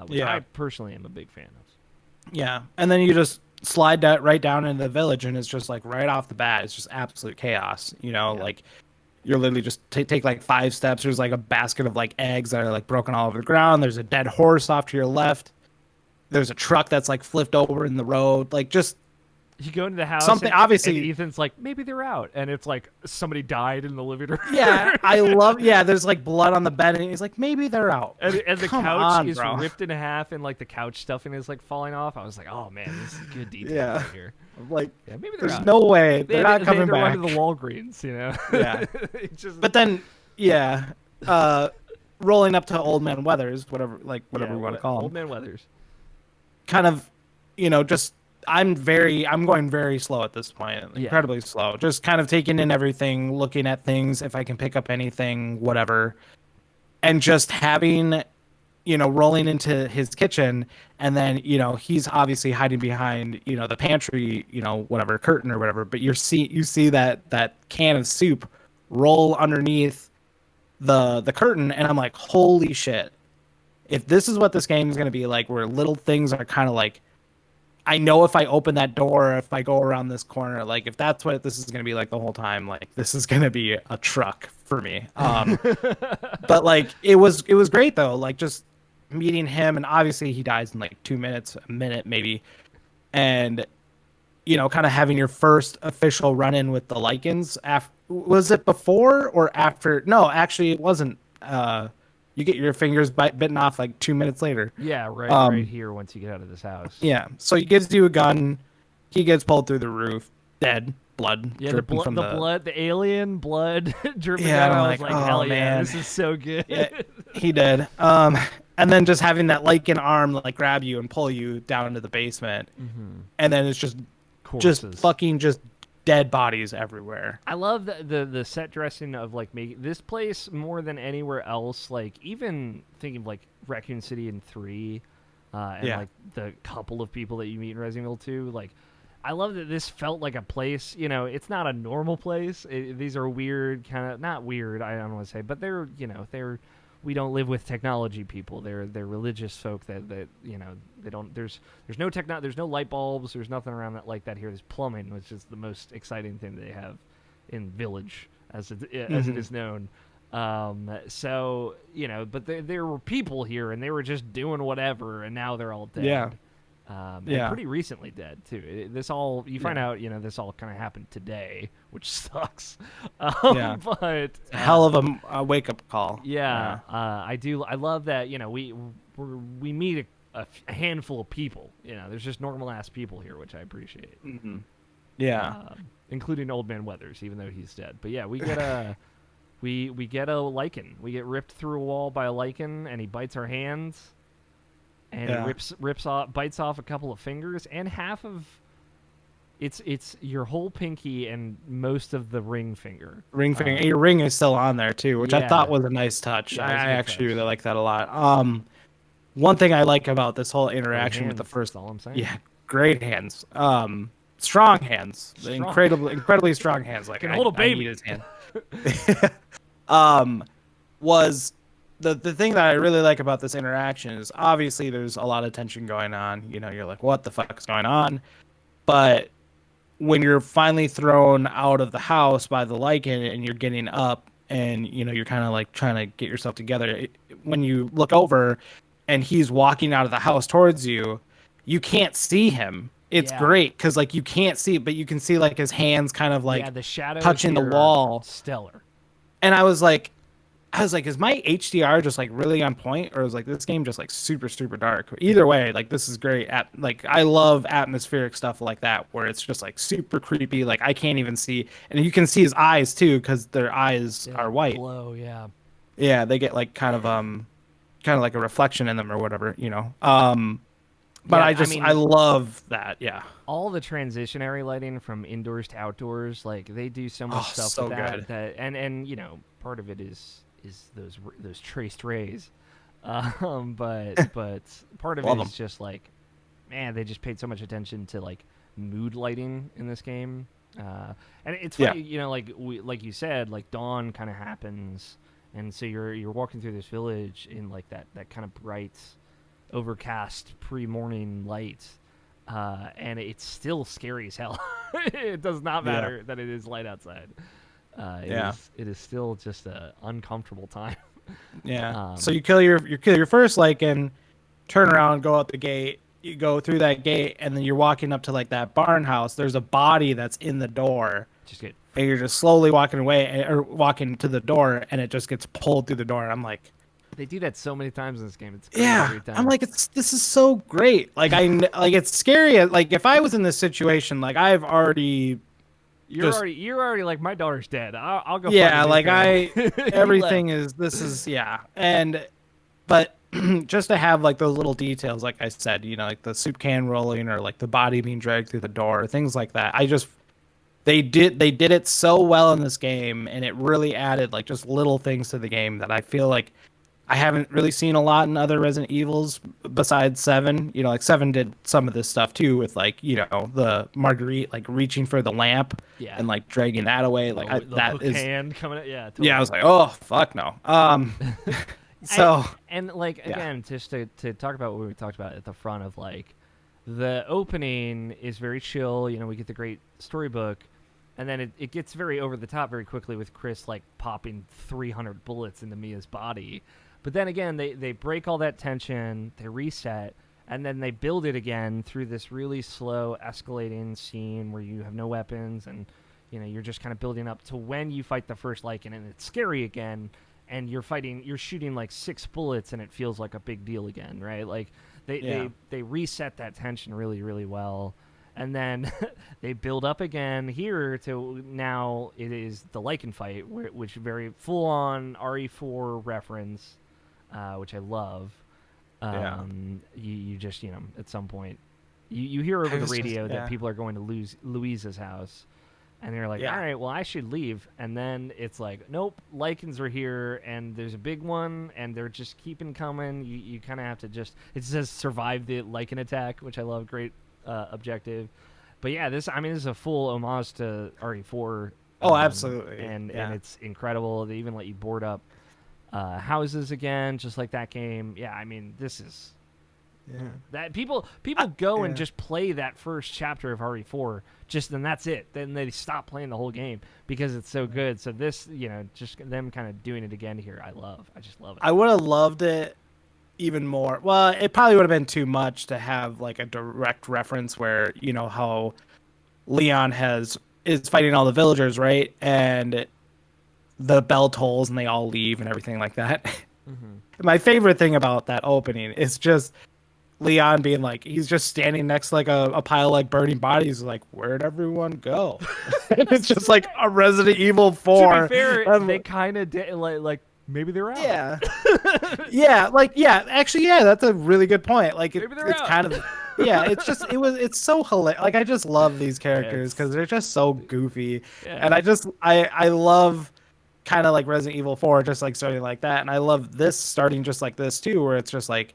which I Yeah. personally am a big fan of. Yeah. And then you just slide that right down into the village, and it's just like right off the bat, it's just absolute chaos. Yeah. Like you're literally just take like 5 steps. There's like a basket of like eggs that are like broken all over the ground. There's a dead horse off to your left. There's a truck that's like flipped over in the road. Like just You go into the house something, and obviously. Ethan's like, maybe they're out, and it's like somebody died in the living room. Yeah, I love. Yeah, there's like blood on the bed, and he's like, maybe they're out. And the Come couch on, is bro. ripped in half, and like the couch stuffing is like falling off. I was like, oh man, this is good detail Yeah, right here. I'm like, Yeah, maybe they're there's out. no way They they're had, not they coming had to run back. to the Walgreens, you know. Yeah, It's just but then yeah, uh, rolling up to Old Man Weathers, whatever, like whatever we want to call Old him, Man Weathers. kind of, just I'm going very slow at this point, Yeah, incredibly slow. Just kind of taking in everything, looking at things, if I can pick up anything, whatever, and just having, rolling into his kitchen, and then, he's obviously hiding behind, the pantry, whatever curtain or whatever, but you see that can of soup roll underneath the curtain, and I'm like, holy shit. If this is what this game is going to be like, where little things are kind of like, I know if I open that door, if I go around this corner, like if that's what this is going to be like the whole time, like this is going to be a truck for me. But like it was great though. Like just meeting him, and obviously he dies in like 2 minutes, a minute maybe, and kind of having your first official run-in with the lichens. Was it before or after? No, actually it wasn't. You get your fingers bitten off like 2 minutes later. yeah, right here. Once you get out of this house. Yeah. So he gives you a gun. He gets pulled through the roof, dead, blood Yeah, dripping from the blood, the alien blood dripping Yeah, down. I'm I was like, like, oh, hell yeah, man. this is so good. Yeah, he did. And then just having that lichen arm like grab you and pull you down into the basement, and then it's just Corpses. fucking just dead bodies everywhere. I love the set dressing of like making this place more than anywhere else. Like even thinking of like Raccoon City in 3, and Yeah. like the couple of people that you meet in Resident Evil 2. Like I love that this felt like a place. It's not a normal place. These are weird, kind of not weird. I don't want to say, but they're we don't live with technology people. They're religious folk that they don't. There's no light bulbs. There's nothing around that like that here. There's plumbing, which is the most exciting thing they have in Village as it is known. So but there were people here and they were just doing whatever, and now they're all dead. Yeah. And Yeah. pretty recently dead too. You find out this all kind of happened today, which sucks. Yeah. But Hell of a wake up call. yeah, I do. I love that. We meet a handful of people. There's just normal ass people here, which I appreciate. Yeah. Including Old Man Weathers, even though he's dead. But yeah, we get a we get a lichen. We get ripped through a wall by a lichen, and he bites our hands, and Yeah. he bites off a couple of fingers and half of It's your whole pinky and most of the ring finger. Ring finger. And your ring is still on there too, which I thought was a nice touch. Yeah, I actually really like that a lot. One thing I like about this whole interaction with the first, that's all I'm saying. yeah, great hands. Strong hands. Incredibly strong hands. Like can hold a baby. I need his hand. Was the thing that I really like about this interaction is obviously there's a lot of tension going on. You know, you're like, what the fuck is going on? But when you're finally thrown out of the house by the lichen and you're getting up and, you know, you're kind of like trying to get yourself together, when you look over and he's walking out of the house towards you, you can't see him. It's great because like you can't see it, but you can see like his hands kind of like the shadows touching the wall. Stellar. And I was like, is my HDR just like really on point, or is like this game just like super dark? Either way, like this is great. Like I love atmospheric stuff like that where it's just like super creepy. Like I can't even see, and you can see his eyes too because their eyes are white. Glow, yeah. They get like kind of like a reflection in them or whatever, you know. But I love that. Yeah. All the transitionary lighting from indoors to outdoors, like they do so much stuff so with that. Good. And you know, part of it is those traced rays, but part of it is just like, man, they just paid so much attention to like mood lighting in this game. And it's funny, you know, like you said, like dawn kind of happens, and so you're walking through this village in like that kind of bright, overcast pre-morning light, and it's still scary as hell. It does not matter that it is light outside. It is still just a uncomfortable time. So you kill your first lichen, turn around, go out the gate. You go through that gate, and then you're walking up to like that barn house. There's a body that's in the door. And you're just slowly walking away or walking to the door, and it just gets pulled through the door. And I'm like, they do that so many times in this game. It's crazy every time. I'm like, this is so great. Like like it's scary. Like if I was in this situation, like I've already. You're already like, my daughter's dead. I'll go. Yeah, like everything is. This is but just to have like those little details, like I said, you know, like the soup can rolling or like the body being dragged through the door, things like that. They did it so well in this game, and it really added like just little things to the game that I feel like I haven't really seen a lot in other Resident Evils besides 7. You know, like 7 did some of this stuff too with like, you know, the Marguerite like reaching for the lamp and like dragging that away. Like that is hand coming. Totally. Yeah, I was like, oh fuck no. So and like again, just to talk about what we talked about at the front of like the opening is very chill. You know, we get the great storybook, and then it gets very over the top very quickly with Chris like popping 300 bullets into Mia's body. But then again, they break all that tension, they reset, and then they build it again through this really slow escalating scene where you have no weapons, and you know you're just kind of building up to when you fight the first lichen, and it's scary again, and you're shooting like 6 bullets, and it feels like a big deal again, right? Like they reset that tension really, really well. And then they build up again here to now it is the lichen fight, which very full-on RE4 reference, which I love. You just, you know, at some point, you hear over the radio that people are going to Louisa's house, and they're like, all right, well, I should leave. And then it's like, nope, lichens are here, and there's a big one, and they're just keeping coming. You kind of have to just, it says survive the lichen attack, which I love. Great objective. But yeah, this is a full homage to RE4. Oh, absolutely. And it's incredible. They even let you board up houses again, just like that game. Yeah, I mean, this is that people go and just play that first chapter of RE4, and that's it. Then they stop playing the whole game because it's so good. So this, you know, just them kind of doing it again here, I just love it. I would have loved it even more. Well, it probably would have been too much to have like a direct reference where, you know, how Leon is fighting all the villagers, right? And the bell tolls and they all leave and everything like that. Mm-hmm. My favorite thing about that opening is just Leon being like, he's just standing next to like a pile of like burning bodies, like, where'd everyone go? It's just like a Resident Evil 4. To be fair, they kind of did like maybe they're out. Yeah. Actually, that's a really good point. Like, it's kind of Yeah, it's so hilarious. Like I just love these characters It's because they're just so goofy, yeah. and I love kind of like Resident Evil 4, just like starting like that, and I love this starting just like this too, where it's just like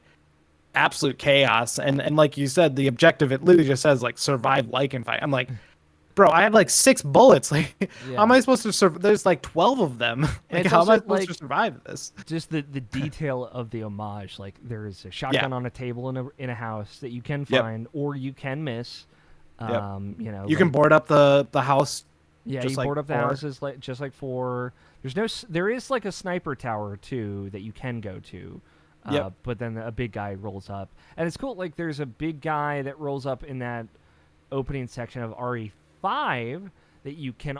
absolute chaos, and like you said, the objective it literally just says like survive, like, and fight. I'm like, bro, I have like 6 bullets. Like, how am Yeah. I supposed to survive? There's like 12 of them. And Like, it's how am I also supposed like to survive this? just the detail of the homage. Like there's a Yeah. shotgun on a table in a house that you can Yep. find or you can miss. Yep. You Like can board up the house yeah, just you like board up the before. houses like just like for. There is like a sniper tower too that you can go to. Yep. But then a big guy rolls up, and it's cool. Like there's a big guy that rolls up in that opening section of RE5 that you can,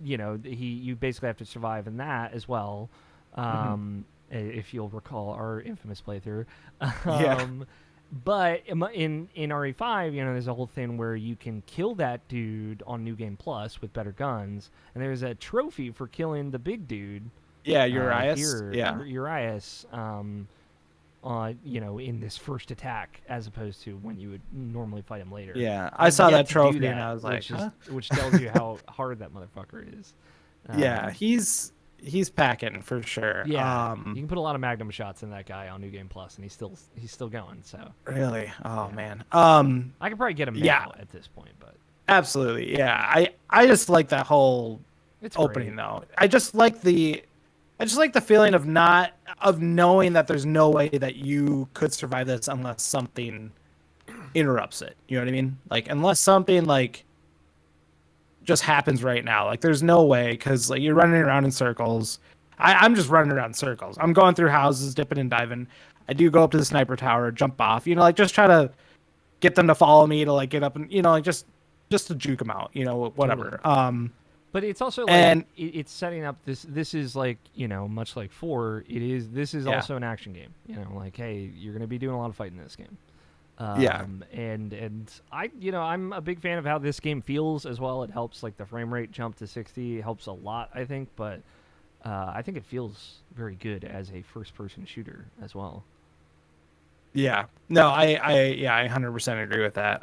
you basically have to survive in that as well. Mhm. If you'll recall our infamous playthrough. Yeah. But in RE5, there's a whole thing where you can kill that dude on New Game Plus with better guns, and there's a trophy for killing the big dude. Yeah, Urias. Here, Yeah. Urias. In this first attack, as opposed to when you would normally fight him later. Yeah. I I've saw yet that to do trophy that, and I was like, huh? which tells you how hard that motherfucker is. Yeah, he's packing for sure. Yeah, you can put a lot of Magnum shots in that guy on New Game Plus, and he's still going. So Really? Oh yeah. man. I could probably get him Yeah. now at this point, but Absolutely. Yeah. I just like that whole it's opening great. though. I just like the feeling of knowing that there's no way that you could survive this unless something interrupts it. You know what I mean? Like unless something like just happens right now. Like there's no way because like you're running around in circles. I'm just running around in circles. I'm going through houses, dipping and diving. I do go up to the sniper tower, jump off. Like just try to get them to follow me to like get up and like just to juke them out. Whatever. Totally. But it's also like And it's setting up this. This is like much like 4. This is Yeah. also an action game. Like hey, you're gonna be doing a lot of fighting in this game. Yeah. And I'm a big fan of how this game feels as well. It helps like the frame rate jump to 60. It helps a lot, I think. But I think it feels very good as a first-person shooter as well. Yeah. No, I 100% agree with that.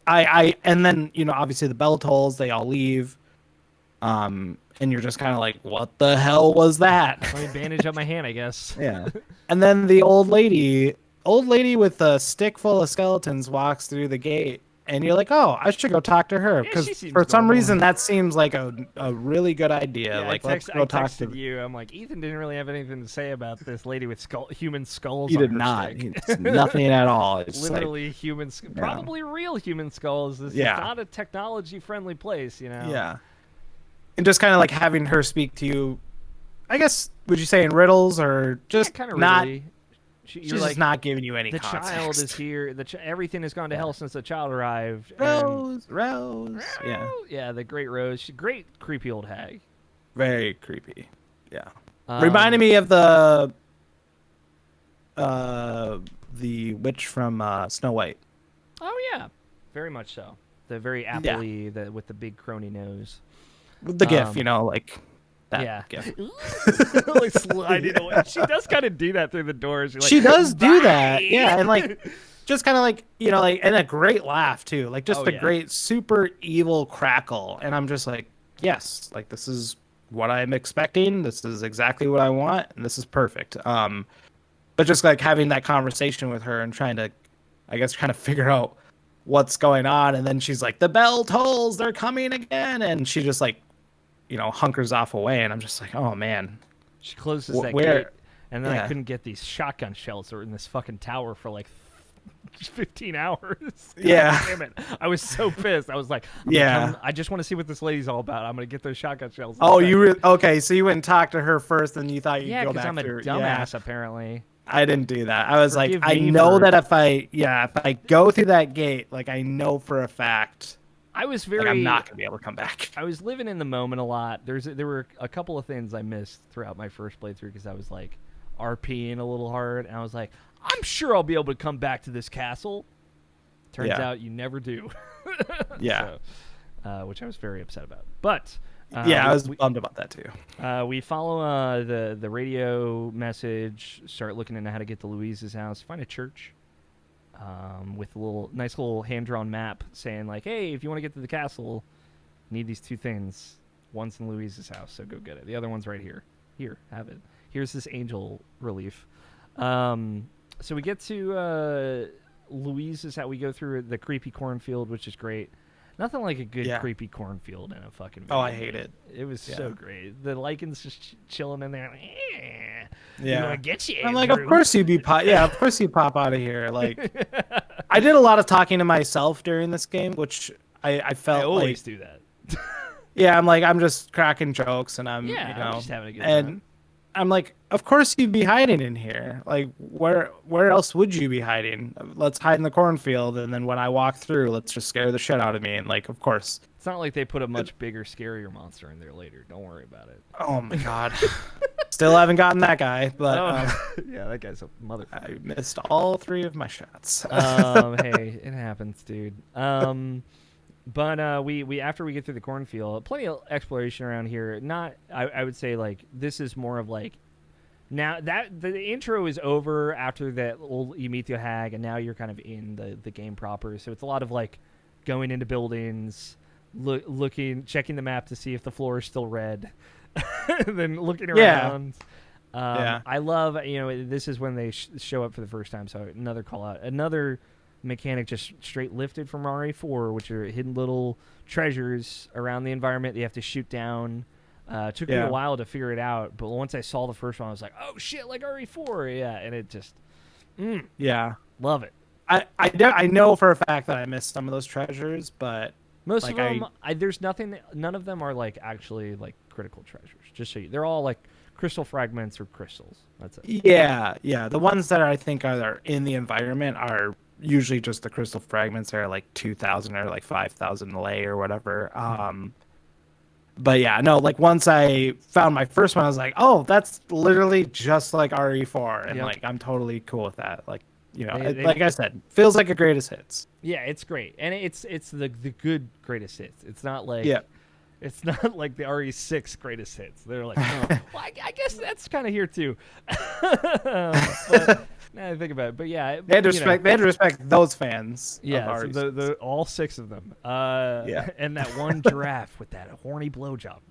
And then, obviously the bell tolls, they all leave. And you're just kind of like, what the hell was that? Let me bandage up my hand, I guess. Yeah. And then the old lady with a stick full of skeletons walks through the gate. And you're like, oh, I should go talk to her. Yeah, Because she seems for some normal. reason, that seems like a really good idea. Yeah, like, I let's go talk to texted you. I'm like, Ethan didn't really have anything to say about this lady with human skulls. He on did her not. stick. It's nothing at all. It's Literally human, probably real human skulls. This is not a technology-friendly place, Yeah. And just kind of like having her speak to you, I guess, would you say in riddles or just kind of not? really. She's just not giving you any the context. child is here. Everything has gone to hell since the child arrived. Rose. Yeah. Yeah, the great Rose. Great creepy old hag. Very creepy. Yeah. Reminded me of the witch from Snow White. Oh yeah, very much so. The very appley, with the big crony nose. The gif, like that gif. Like sliding away. She does kind of do that through the doors. Like, she does do bye! that. Yeah, and like just kind of like, and a great laugh too. Like just a great super evil crackle. And I'm just like, yes, like this is what I'm expecting. This is exactly what I want, and this is perfect. But just like having that conversation with her and trying to, I guess, kind of figure out what's going on, and then she's like, the bell tolls, they're coming again, and she just like, hunkers off away, and I'm just like, oh man. She closes that gate, and then I couldn't get these shotgun shells that were in this fucking tower for like 15 hours. Yeah. Damn it. I was so pissed. I was like, I just want to see what this lady's all about. I'm going to get those shotgun shells. Oh, okay, so you went and talked to her first, and you thought you'd go back to her. Yeah, because I'm a dumbass, apparently. I didn't do that. I was like, I know that if I go through that gate, like I know for a fact I was I'm not going to be able to come back. I was living in the moment a lot. There were a couple of things I missed throughout my first playthrough because I was like RPing a little hard, and I was like, I'm sure I'll be able to come back to this castle. Turns out you never do. Yeah. So, which I was very upset about. But I was bummed about that too. We follow the radio message, start looking into how to get to Louise's house, find a church. with a nice little hand-drawn map saying like, hey, if you want to get to the castle, you need these two things. One's in Louise's house, so go get it. The other one's right here. Here, have it. Here's this angel relief. So we get to Louise's house. We go through the creepy cornfield, which is great. Nothing like a good creepy cornfield in a fucking video. Oh, I hate it. It was so great. The lichens just chilling in there. Yeah. Gonna get you, I'm like, Andrew. of course you'd be of course you'd pop out of here. Like, I did a lot of talking to myself during this game, which I felt I always do that. Yeah, I'm just cracking jokes, and I'm I'm just having a good time. I'm like, of course you'd be hiding in here. Like, where else would you be hiding? Let's hide in the cornfield, and then when I walk through, let's just scare the shit out of me. And like, of course. It's not like they put a much bigger, scarier monster in there later. Don't worry about it. Oh my god. Still haven't gotten that guy, but yeah, that guy's a motherfucker. I missed all 3 of my shots. Hey, it happens, dude. But we after we get through the cornfield, plenty of exploration around here. Not, I would say, like, this is more of like, now that the intro is over after that you meet the hag, and now you're kind of in the game proper. So it's a lot of like going into buildings, looking, checking the map to see if the floor is still red, then looking around. I love, this is when they show up for the first time. So another call out, another mechanic just straight lifted from RE4, which are hidden little treasures around the environment that you have to shoot down. Took me a while to figure it out, but once I saw the first one, I was like, oh shit, like RE4. Yeah, and it just love it. I know for a fact that I missed some of those treasures, but most of them, there's nothing, none of them are like actually like critical treasures, just so they're all like crystal fragments or crystals. That's it. Yeah, the ones that I think are in the environment are usually just the crystal fragments. Are like 2,000 or like 5,000 lei or whatever. But yeah, no, like once I found my first one, I was like, oh, that's literally just like RE4, and like I'm totally cool with that. Like, like I said, feels like a greatest hits. Yeah, it's great, and it's the good greatest hits. It's not like it's not like the RE6 greatest hits. They're like, oh, well, I guess that's kind of here too. But, now I think about it, but yeah, they had to respect those fans. Yeah, so the all 6 of them. And that one giraffe with that horny blowjob.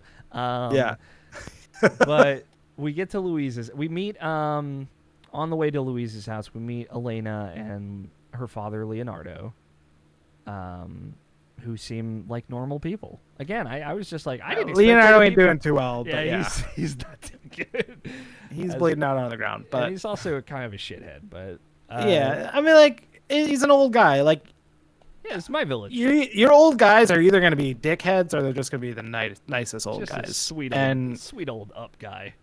But we get to Louise's. We meet on the way to Louise's house. We meet Elena and her father Leonardo, who seem like normal people. Again, I was just like, I didn't expect Leonardo ain't doing too well. But he's not doing good. He's bleeding out on the ground, but and he's also kind of a shithead. But I mean, like, he's an old guy. Like, yeah, it's my village. Your old guys are either going to be dickheads or they're just going to be the nicest old just guys. A sweet old up guy.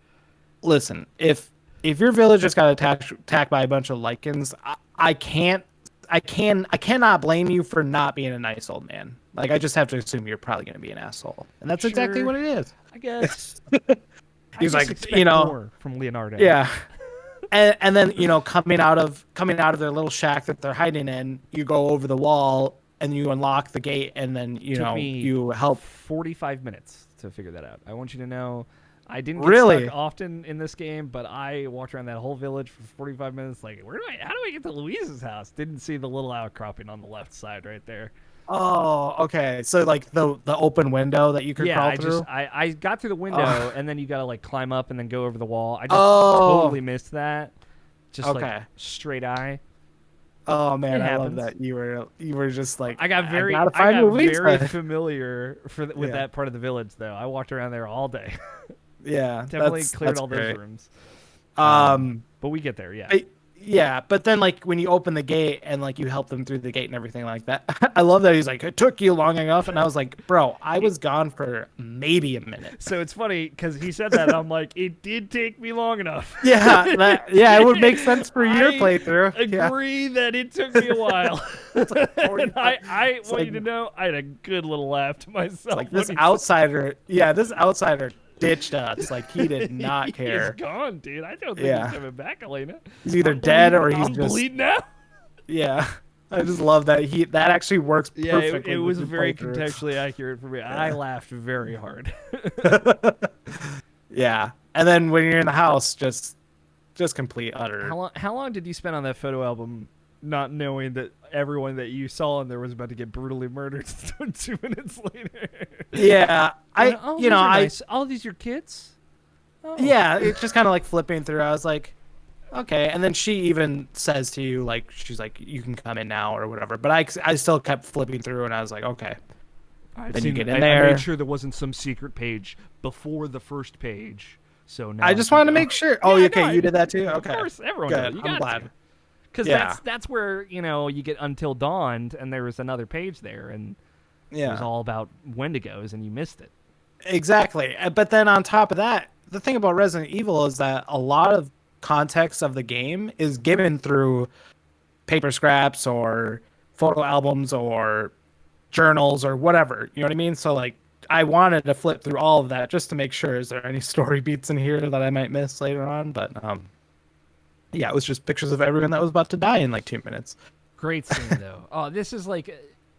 Listen, if your village just got attacked by a bunch of lichens, I cannot blame you for not being a nice old man. Like, I just have to assume you're probably going to be an asshole, and that's exactly what it is. I guess. He's like, more from Leonardo. Yeah. And then, coming out of their little shack that they're hiding in, you go over the wall and you unlock the gate, and then you help. 45 minutes to figure that out. I want you to know, I didn't get stuck often in this game, but I walked around that whole village for 45 minutes. Like, how do I get to Louise's house? Didn't see the little outcropping on the left side right there. Oh, okay. So like the open window that you could crawl through? I got through the window, and then you got to like climb up and then go over the wall. I just totally missed that. Just like straight eye. Oh man, I love that you were just like, I got very familiar with that part of the village though. I walked around there all day. Yeah, definitely cleared all those rooms. But we get there, yeah, but then like when you open the gate and like you help them through the gate and everything like that, I love that he's like, it took you long enough, and I was like, bro, I was gone for maybe a minute. So it's funny because he said that, and I'm like, it did take me long enough. It would make sense for your playthrough. Agree that it took me a while. And I want you to know, I had a good little laugh to myself. It's like this outsider ditched us. Like, he did not care. He's gone, dude. I don't think he's coming back, Elena. He's either dead or he's just bleeding now. Yeah, I just love that that actually works perfectly. It was very contextually accurate for me. I laughed very hard. Yeah, and then when you're in the house, just complete utter. How long did you spend on that photo album not knowing that everyone that you saw in there was about to get brutally murdered 2 minutes later. Yeah, Nice. Oh, these your kids? Oh. Yeah, it's just kind of like flipping through. I was like, okay. And then she even says to you, like, she's like, you can come in now or whatever. But I still kept flipping through, and I was like, okay. Then you get in there. I made sure there wasn't some secret page before the first page. So now I just wanted to make sure. Oh, okay, no, you did that too? Okay. Of course, everyone Good. did. I'm glad. Because that's where, you get Until Dawned, and there was another page there, and it was all about Wendigos, and you missed it. Exactly. But then on top of that, the thing about Resident Evil is that a lot of context of the game is given through paper scraps or photo albums or journals or whatever. You know what I mean? So, like, I wanted to flip through all of that just to make sure, is there any story beats in here that I might miss later on? But, yeah, it was just pictures of everyone that was about to die in like 2 minutes. Great scene, though. Oh, this is like,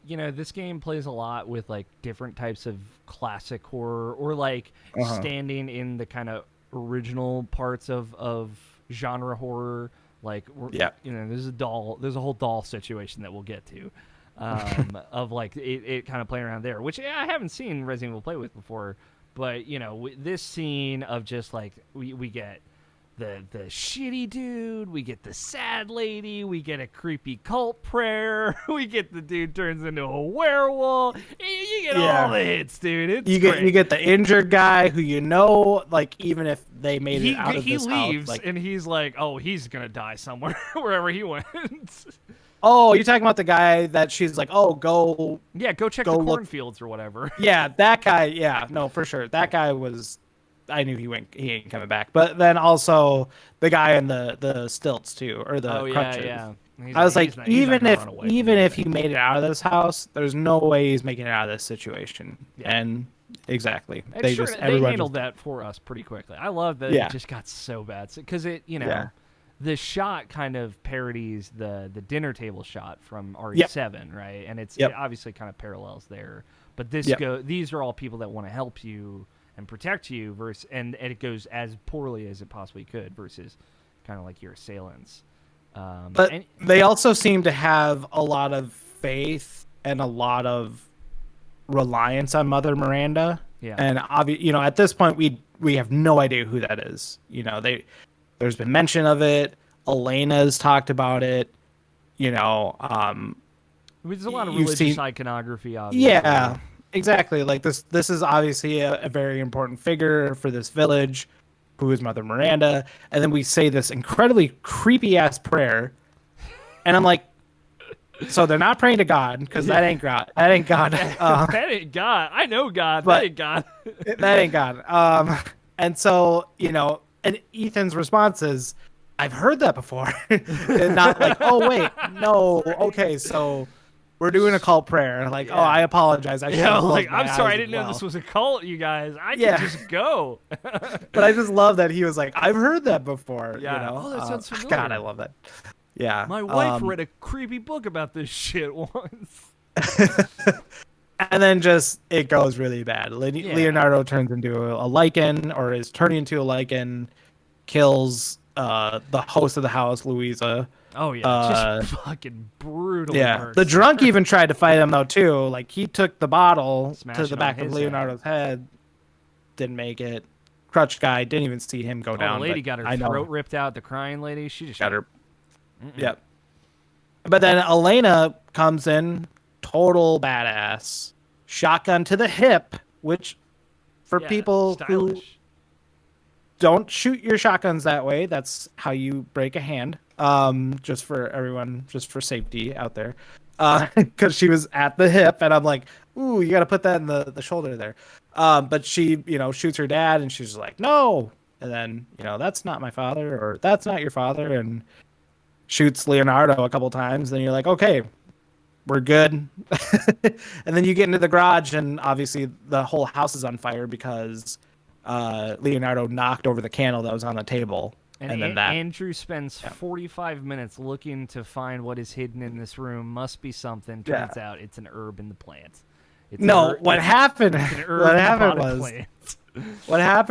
this game plays a lot with like different types of classic horror or like standing in the kind of original parts of genre horror. Like, there's a whole doll situation that we'll get to, of like it kind of playing around there, which I haven't seen Resident Evil play with before. But, this scene of just like we get the shitty dude, we get the sad lady, we get a creepy cult prayer, we get the dude turns into a werewolf. You get all the hits, dude. You get the injured guy who like even if they made it out of this house, he leaves and he's like, oh, he's gonna die somewhere wherever he went. Oh, you're talking about the guy that she's like, oh, go check the cornfields or whatever. Yeah, that guy. Yeah, no, for sure, that guy was. I knew he ain't coming back. But then also the guy in the stilts too, or the crutches. Yeah. I was like, even if he made it out of this house, there's no way he's making it out of this situation. Yeah. And exactly, they handled that for us pretty quickly. I love that it just got so bad because the shot kind of parodies the dinner table shot from RE7, right? And it obviously kind of parallels there. But these are all people that want to help you and protect you and it goes as poorly as it possibly could versus kind of like your assailants. But they also seem to have a lot of faith and a lot of reliance on Mother Miranda. Yeah. And at this point we have no idea who that is. There's been mention of it. Elena's talked about it. There's a lot of religious iconography, obviously. Yeah. Exactly. Like this is obviously a very important figure for this village, who is Mother Miranda. And then we say this incredibly creepy ass prayer. And I'm like, so they're not praying to God, because that ain't God. That ain't God. That ain't God. I know God. That ain't God. That ain't God. And so, and Ethan's response is, I've heard that before. And not like, oh wait, no, okay, so we're doing a cult prayer. Like, oh, I apologize. I'm sorry, I didn't know this was a cult, you guys. I can just go. But I just love that he was like, I've heard that before. Yeah. Oh, that sounds familiar. God, I love that. Yeah. My wife read a creepy book about this shit once. And then it goes really bad. Leonardo turns into a lichen, or is turning into a lichen, kills the host of the house, Louisa. Oh yeah, just fucking brutal. Yeah, works. The drunk even tried to fight him though too. Like, he took the bottle to the back of Leonardo's head, didn't make it. Crutch guy didn't even see him go down. The lady got her throat ripped out. The crying lady, she just got her. Yep. But then Elena comes in, total badass, shotgun to the hip, which for people who don't shoot your shotguns that way, that's how you break a hand. Just for everyone, just for safety out there, because she was at the hip, and I'm like, ooh, you got to put that in the shoulder there. But she, shoots her dad, and she's like, no, and then that's not my father, or that's not your father, and shoots Leonardo a couple times. Then you're like, okay, we're good. And then you get into the garage, and obviously the whole house is on fire because Leonardo knocked over the candle that was on the table. And then Andrew spends 45 minutes looking to find what is hidden in this room. Must be something. Turns out it's an herb in the plant. What happened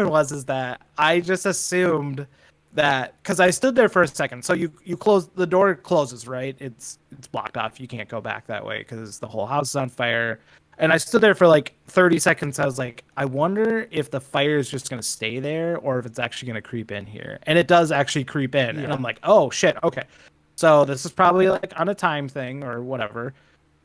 was is that I just assumed that because I stood there for a second. So you close the door closes, right? It's blocked off. You can't go back that way because the whole house is on fire. And I stood there for like 30 seconds. I was like, I wonder if the fire is just gonna stay there or if it's actually gonna creep in here. And it does actually creep in. Yeah. And I'm like, oh shit, okay. So this is probably like on a time thing or whatever.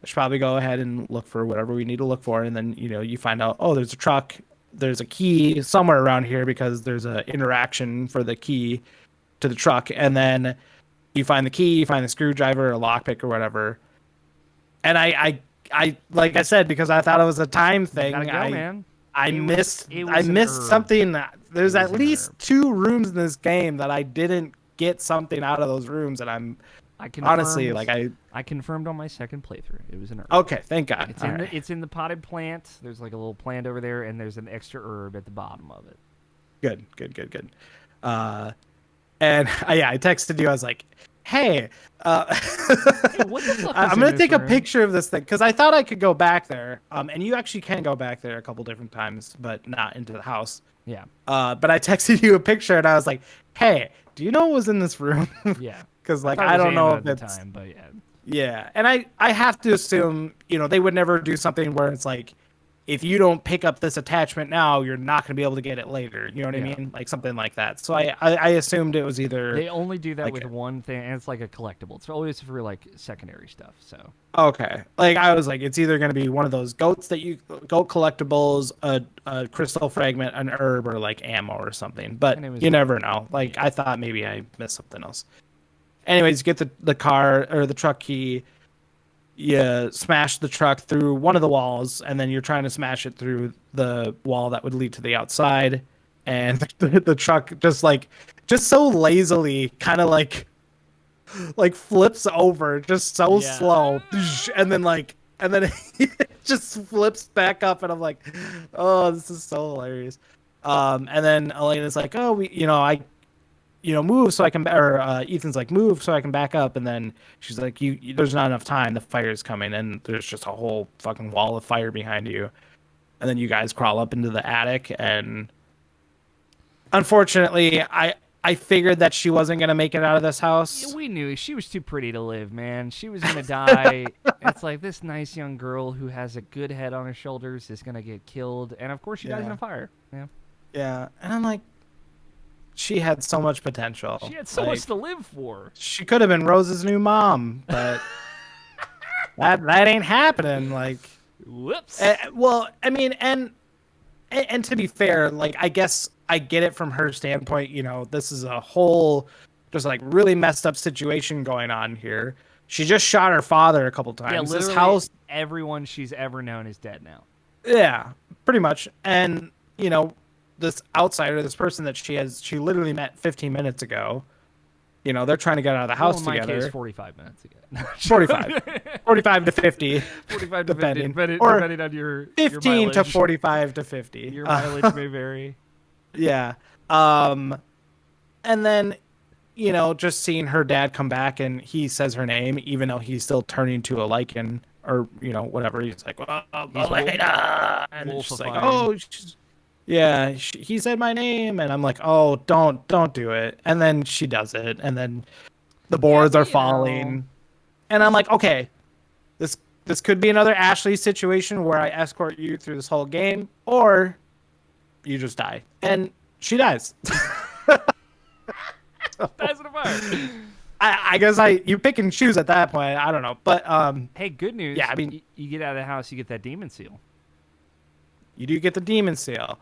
I should probably go ahead and look for whatever we need to look for. And then, you find out, oh, there's a truck. There's a key somewhere around here because there's an interaction for the key to the truck. And then you find the key, you find the screwdriver, a lockpick or whatever. And I like I said, because I thought it was a time thing, man. I missed something. There's at least 2 rooms in this game that I didn't get something out of those rooms. And honestly, like I confirmed on my second playthrough. It was an herb. Okay, thank God. It's in the potted plant. There's like a little plant over there, and there's an extra herb at the bottom of it. Good. And I texted you. I was like, hey, what the fuck I'm going to take a picture of this thing because I thought I could go back there. And you actually can go back there a couple different times, but not into the house. Yeah. But I texted you a picture and I was like, hey, do you know what was in this room? Yeah. Because like I don't know if it's it's time, but yeah. Yeah, and I have to assume they would never do something where it's like, if you don't pick up this attachment now, you're not going to be able to get it later. You know what I mean? Like something like that. So I assumed it was either they only do that with one thing, and it's like a collectible. It's always for like secondary stuff. So okay, like I was like, it's either going to be one of those goat collectibles, a crystal fragment, an herb, or like ammo or something. But you never know. Like I thought maybe I missed something else. Anyways, you get the car or the truck key. You smash the truck through one of the walls, and then you're trying to smash it through the wall that would lead to the outside. And the truck just so lazily kind of like flips over, just so slow, and then it just flips back up, and I'm like, oh, this is so hilarious. And then Elena's like, oh, move so I can, or Ethan's like, move so I can back up. And then she's like, there's not enough time. The fire's coming, and there's just a whole fucking wall of fire behind you. And then you guys crawl up into the attic, and unfortunately, I figured that she wasn't going to make it out of this house. Yeah, we knew she was too pretty to live, man. She was going to die. It's like this nice young girl who has a good head on her shoulders is going to get killed. And of course she dies in a fire. Yeah. Yeah. And I'm like, she had so much potential. She had so much to live for. She could have been Rose's new mom, but that ain't happening. Like, whoops. Well, I mean, and to be fair, like, I guess I get it from her standpoint. This is a whole just like really messed up situation going on here. She just shot her father a couple times. Yeah, literally this house, everyone she's ever known is dead now. Yeah, pretty much. And this outsider, this person that she literally met 15 minutes ago, they're trying to get out of the house together. Case, 45 minutes ago. 45 to 50. 45 to 50, depending on your 15 your to 45 to 50. Your mileage may vary. Yeah. And then, just seeing her dad come back and he says her name, even though he's still turning to a lichen or, whatever. He's like, oh, Elena. And she's like, oh, yeah, he said my name, and I'm like, oh, don't do it. And then she does it, and then the boards are falling, and I'm like, okay, this could be another Ashley situation where I escort you through this whole game, or you just die, and she dies. Dies in a fire. I guess you pick and choose at that point. I don't know, but hey, good news. Yeah, I mean, you get out of the house, you get that demon seal. You do get the demon seal.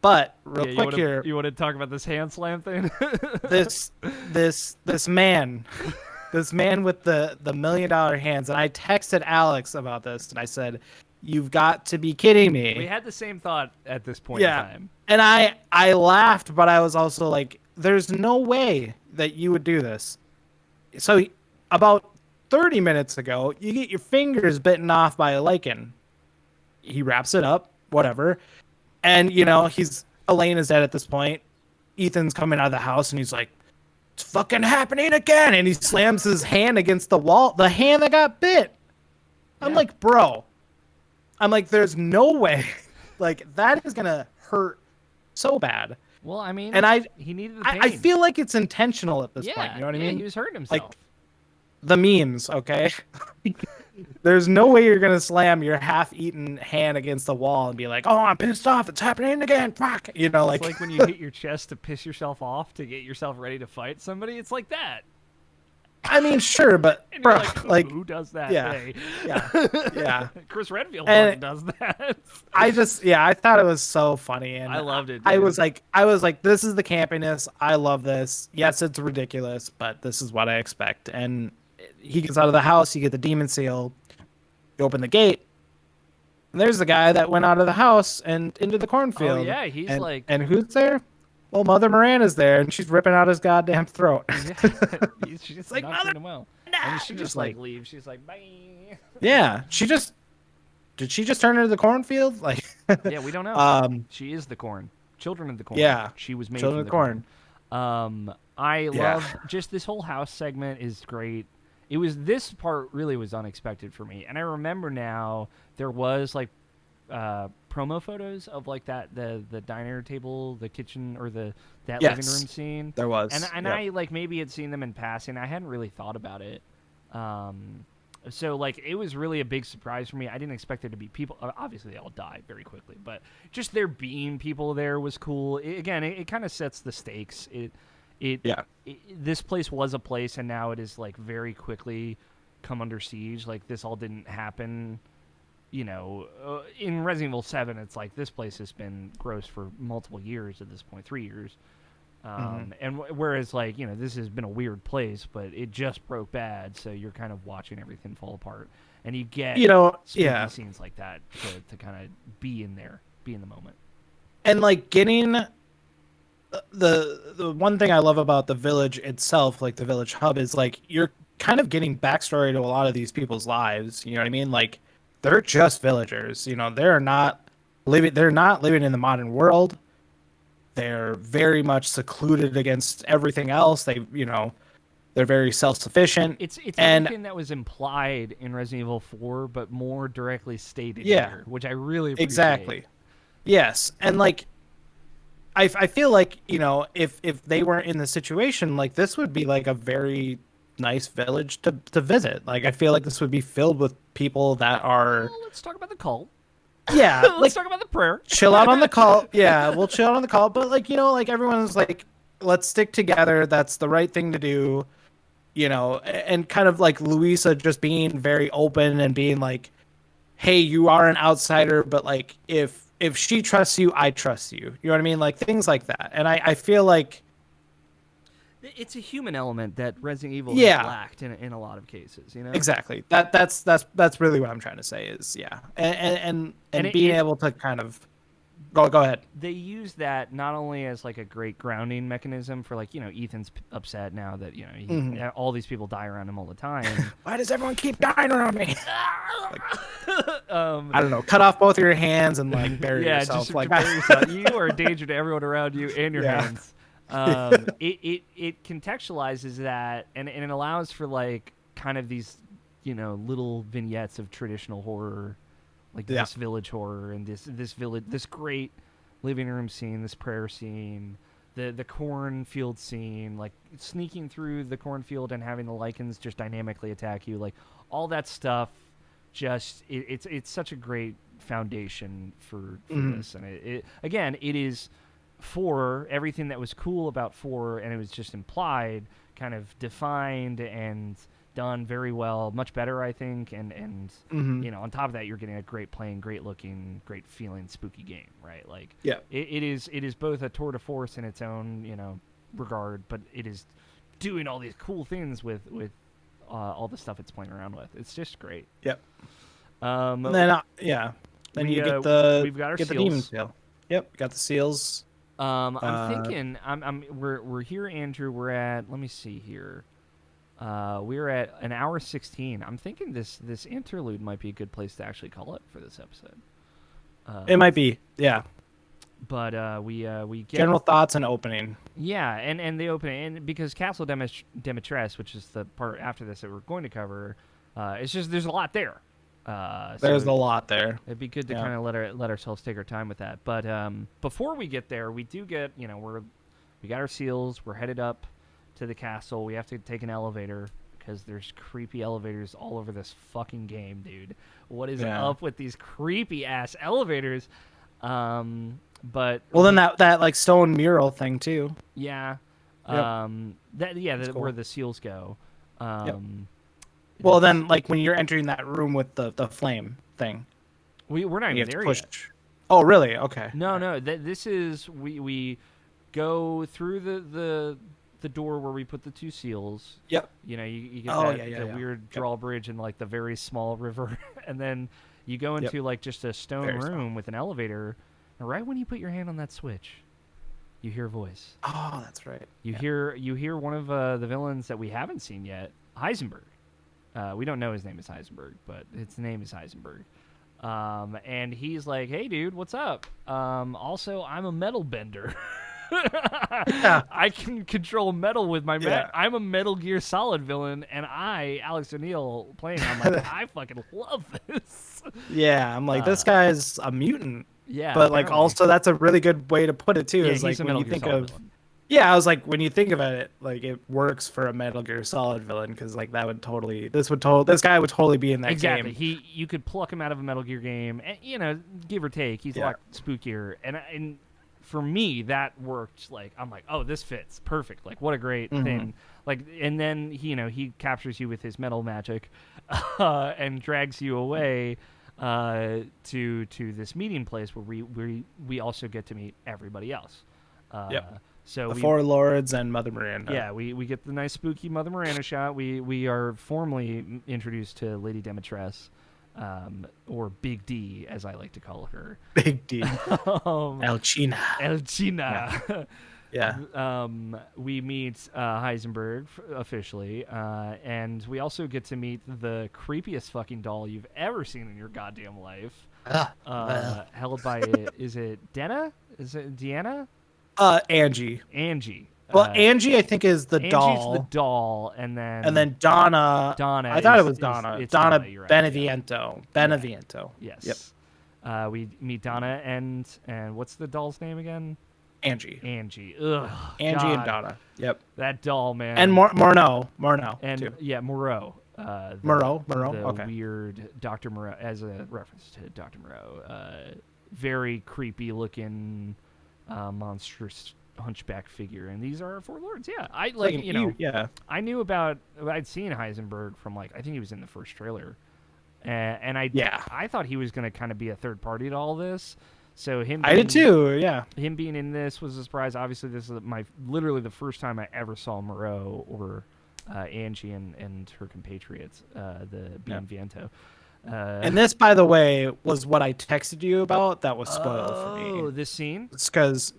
But real quick here, you want to talk about this hand slam thing? this man with the $1 million hands, and I texted Alex about this, and I said, "You've got to be kidding me." We had the same thought at this point in time, and I laughed, but I was also like, "There's no way that you would do this." So about 30 minutes ago, you get your fingers bitten off by a lichen. He wraps it up, whatever. And, Elena's dead at this point. Ethan's coming out of the house, and he's like, it's fucking happening again. And he slams his hand against the wall, the hand that got bit. I'm like, bro. I'm like, there's no way. Like, that is going to hurt so bad. Well, I mean, And he needed the I pain. feel like it's intentional at this point. You know what I mean? He was hurting Like himself. the memes, okay? There's no way you're gonna slam your half-eaten hand against the wall and be like, "Oh, I'm pissed off. It's happening again." Fuck. You know, It's like like when you hit your chest to piss yourself off to get yourself ready to fight somebody. It's like that. I mean, sure, but And bro, you're like, like, who does that? yeah, Hey. yeah. Chris Redfield And does that. I thought it was so funny, and I loved it. I Dude. was like, this is the campiness. I love this. Yes, it's ridiculous, but this is what I expect. And he gets out of the house. You get the demon seal. You open the gate. And there's the guy that went out of the house and into the cornfield. Oh yeah, he's and, like, and who's there? Well, Mother Miranda's there, and she's ripping out his goddamn throat. yeah, she's just like, not Mother treating him well. And she just like like leaves. She's like, bye. yeah, did she just turn into the cornfield? Like, Yeah, we don't know. She is the corn. Children of the corn. Yeah, She was made Children from of the the Corn. I Yeah. love just this whole house segment is great. This part really was unexpected for me. And I remember now there was like promo photos of like the diner table, the kitchen, or that living room scene. There was. And Yep. I like maybe had seen them in passing. I hadn't really thought about it. So like it was really a big surprise for me. I didn't expect there to be people. Obviously, they all died very quickly, but just there being people there was cool. It kind of sets the stakes. This place was a place, and now it is like very quickly come under siege. Like this all didn't happen. You know, in Resident Evil 7, it's like this place has been gross for multiple years at this point, 3 years. And whereas, like, you know, this has been a weird place, but it just broke bad, so you're kind of watching everything fall apart. And you get, spooky scenes like that to kind of be in there, be in the moment. And, like, getting the one thing I love about the village itself, like the village hub, is, like, you're kind of getting backstory to a lot of these people's lives. You know what I mean? Like, they're just villagers. You know, they're not living in the modern world. They're very much secluded against everything else. They're very self-sufficient. It's everything that was implied in Resident Evil 4, but more directly stated here, which I really appreciate. Exactly. Yes, and like, I feel like, you know, if they weren't in the situation, like this would be like a very nice village to visit. Like I feel like this would be filled with people that are. Well, let's talk about the cult. Yeah, let's talk about the prayer. Chill out on the call. Yeah, we'll chill out on the call. But like, you know, like everyone's like, let's stick together. That's the right thing to do. You know, and kind of like Luisa just being very open and being like, hey, you are an outsider, but like if she trusts you, I trust you. You know what I mean? Like things like that. And I feel like it's a human element that Resident Evil has lacked in a lot of cases, you know? Exactly. That's really what I'm trying to say is, yeah. And being able to kind of go ahead. They use that not only as like a great grounding mechanism for like, you know, Ethan's upset now that, you know, all these people die around him all the time. Why does everyone keep dying around me? I don't know. Cut off both of your hands and like bury yourself. Just like bury yourself. You are a danger to everyone around you and your hands. It contextualizes that and it allows for like kind of these, you know, little vignettes of traditional horror, like this village horror and this village, this great living room scene, this prayer scene, the cornfield scene, like sneaking through the cornfield and having the lichens just dynamically attack you, like all that stuff. Just it's such a great foundation for this, and it is. 4, everything that was cool about 4, and it was just implied, kind of defined and done very well, much better, I think. And you know, on top of that, you're getting a great playing, great looking, great feeling, spooky game, right? Like, it is both a tour de force in its own, you know, regard, but it is doing all these cool things with all the stuff it's playing around with. It's just great. Yep. And then you get we've got our get seals. the demon seal. Yep, got the seals. I'm thinking we're here, Andrew. We're at, let me see here. We're at an hour 16. I'm thinking this interlude might be a good place to actually call it for this episode. It might be, yeah. But we get general thoughts and opening. Yeah, and the opening, and because Castle Demetres, which is the part after this that we're going to cover, it's just there's a lot there. There's So a lot there. it'd be good to Yeah. kind of let ourselves take our time with that. But before we get there, we do get we got our seals. We're headed up to the castle. We have to take an elevator because there's creepy elevators all over this fucking game, dude. What is up with these creepy ass elevators? But well, then that like stone mural thing too. yeah, Yep. that's cool. where the seals go. Yep. Well, then like when you're entering that room with the flame thing, we're not you even have to there push. yet. Oh, really? Okay. No. This is we go through the door where we put the two seals. Yep. You get yeah. weird drawbridge and like the very small river, and then you go into like just a stone Very room small. with an elevator. And right when you put your hand on that switch, you hear a voice. Oh, that's right. You hear one of the villains that we haven't seen yet, Heisenberg. We don't know his name is Heisenberg, but his name is Heisenberg. And he's like, "Hey, dude, what's up? Also, I'm a metal bender." I can control metal with my I'm a Metal Gear Solid villain, and Alex O'Neill, playing, I'm like, I fucking love this. Yeah, I'm like, this guy's a mutant. Yeah, but like also that's a really good way to put it too. Yeah, is like when you think of villain. Yeah, I was like, when you think about it, like it works for a Metal Gear Solid villain because like this guy would totally be in that game. You could pluck him out of a Metal Gear game, and give or take, he's a lot spookier. And for me, that worked. Like I'm like, oh, this fits perfect. Like what a great thing. Like, and then he captures you with his metal magic, and drags you away to this meeting place where we also get to meet everybody else. So the Four Lords and Mother Miranda. Yeah, we get the nice spooky Mother Miranda shot. We are formally introduced to Lady Demetress, or Big D, as I like to call her. Big D. Elchina. Elchina. Yeah. We meet Heisenberg officially, and we also get to meet the creepiest fucking doll you've ever seen in your goddamn life. Held by is it Denna? Is it Deanna? Angie. Well, Angie, I think, is the doll. Angie's the doll, and then Donna. Donna. I thought it was Donna. It's Donna right. Beneviento. Beneviento. Yeah. Yes. Yep. We meet Donna and what's the doll's name again? Angie. Ugh. Angie God. and Donna. Yep. That doll, man. And Morneau. And too. yeah, Moreau. Moreau. The Okay. weird Dr. Moreau, as a reference to Dr. Moreau. Very creepy looking, monstrous hunchback figure, and these are Four Lords. Yeah, I I knew about. I'd seen Heisenberg from I think he was in the first trailer, and I thought he was going to kind of be a third party to all this. So I did too. Yeah, him being in this was a surprise. Obviously, this is literally the first time I ever saw Moreau or Angie and her compatriots, the Bienviento. And this, by the way, was what I texted you about. That was spoiled for me. Oh, this scene? It's because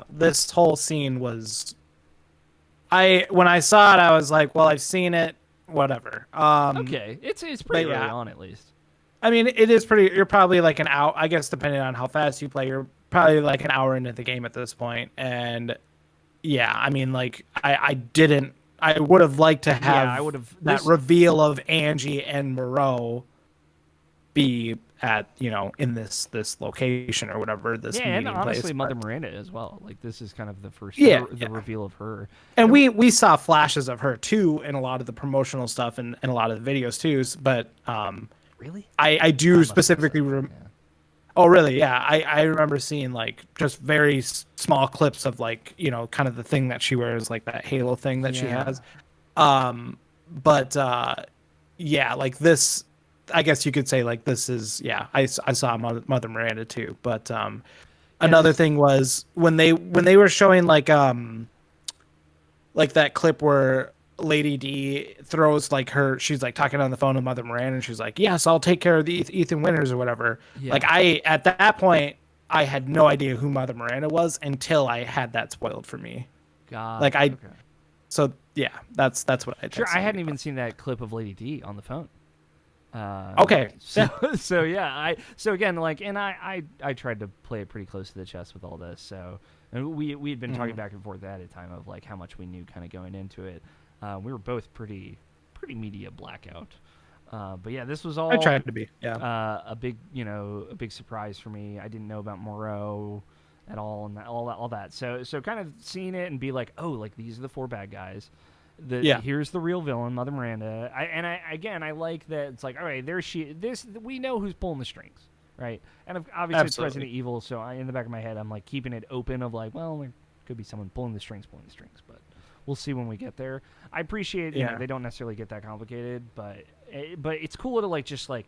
this whole scene was. When I saw it, I was like, well, I've seen it. Whatever. Okay, it's pretty early on, at least. I mean, it is pretty. You're probably like an hour. I guess depending on how fast you play, you're probably like an hour into the game at this point. And I mean, like I would have liked to have that reveal of Angie and Moreau be at in this location or whatever this meeting and honestly place. Mother Miranda as well. Like this is kind of the first the reveal of her, and we saw flashes of her too in a lot of the promotional stuff and a lot of the videos too. But really, I do specifically oh really? Yeah, I remember seeing like just very small clips of like kind of the thing that she wears, like that halo thing that she has. But like this. I guess you could say like this is I saw Mother Miranda too, but another thing was when they were showing like that clip where Lady D throws like she's like talking on the phone with Mother Miranda and she's like, yes, I'll take care of the Ethan Winters or whatever. Like at that point I had no idea who Mother Miranda was until I had that spoiled for me. God. Like so that's what I I hadn't even seen that clip of Lady D on the phone. Okay. So again, like, and I tried to play it pretty close to the chest with all this. So, and we had been talking back and forth at a time of like how much we knew kind of going into it. We were both pretty media blackout. But yeah, this was I all tried to be. Yeah. a big, a big surprise for me. I didn't know about Moreau at all, and all that. So kind of seeing it and be like, oh, like these are the four bad guys. Yeah. Here's the real villain, Mother Miranda. I like that it's like, all right, there she. This we know who's pulling the strings, right? And obviously it's Resident Evil, so in the back of my head, I'm like keeping it open of like, well, there could be someone pulling the strings, but we'll see when we get there. I appreciate, you know, they don't necessarily get that complicated, but it's cool to like just like,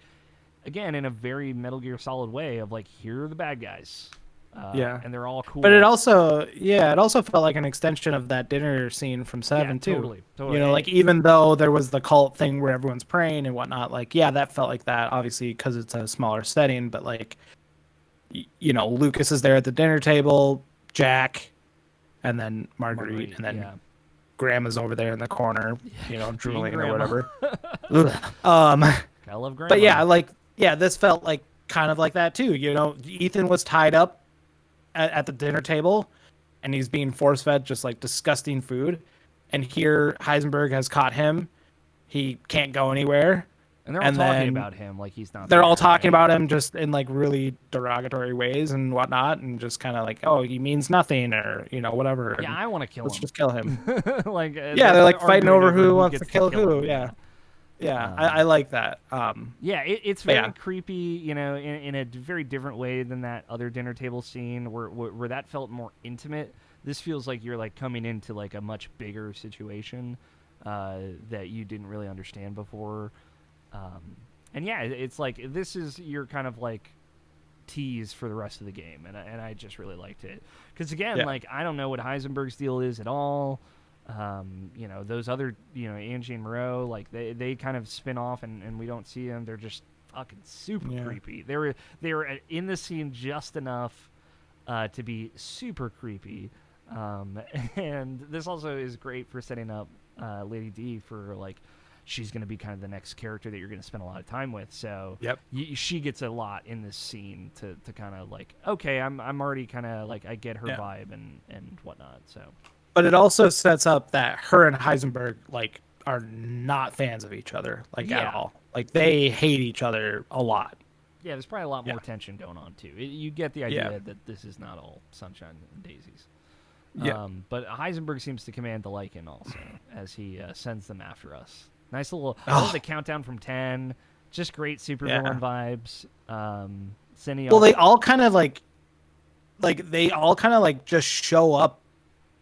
again, in a very Metal Gear Solid way of like, here are the bad guys. And they're all cool. But it also felt like an extension of that dinner scene from 7 too. Totally. You know, like even though there was the cult thing where everyone's praying and whatnot, like that felt like that. Obviously, because it's a smaller setting, but like, you know, Lucas is there at the dinner table, Jack, and then Marguerite, and then Grandma's over there in the corner, you know, drooling or whatever. I love Grandma. But this felt like kind of like that too. You know, Ethan was tied up at the dinner table, and he's being force-fed just like disgusting food. And here Heisenberg has caught him. He can't go anywhere. And they're all talking about him like he's not. They're all talking about him just in like really derogatory ways and whatnot, and just kind of like, oh, he means nothing, or you know, whatever. Yeah, I want to kill him. Let's just kill him. Like they're like fighting over who wants to kill who. Him. Yeah, I like that. It's very creepy, you know, in a very different way than that other dinner table scene where that felt more intimate. This feels like you're like coming into like a much bigger situation that you didn't really understand before. And yeah, it's like this is your kind of like tease for the rest of the game, and I just really liked it because again, like I don't know what Heisenberg's deal is at all. You know, those other, you know, Angie and Moreau, like they kind of spin off and we don't see them. They're just fucking super creepy. They were in the scene just enough to be super creepy. And this also is great for setting up Lady D for like she's going to be kind of the next character that you're going to spend a lot of time with. So she gets a lot in this scene to kind of like, okay, I'm already kind of like I get her vibe and whatnot. So. But it also sets up that her and Heisenberg like are not fans of each other like at all. Like they hate each other a lot. Yeah, there's probably a lot more tension going on too. You get the idea that this is not all sunshine and daisies. But Heisenberg seems to command the liking also as he sends them after us. Nice little I love the countdown from 10. Just great supervillain vibes. They all kind of like just show up.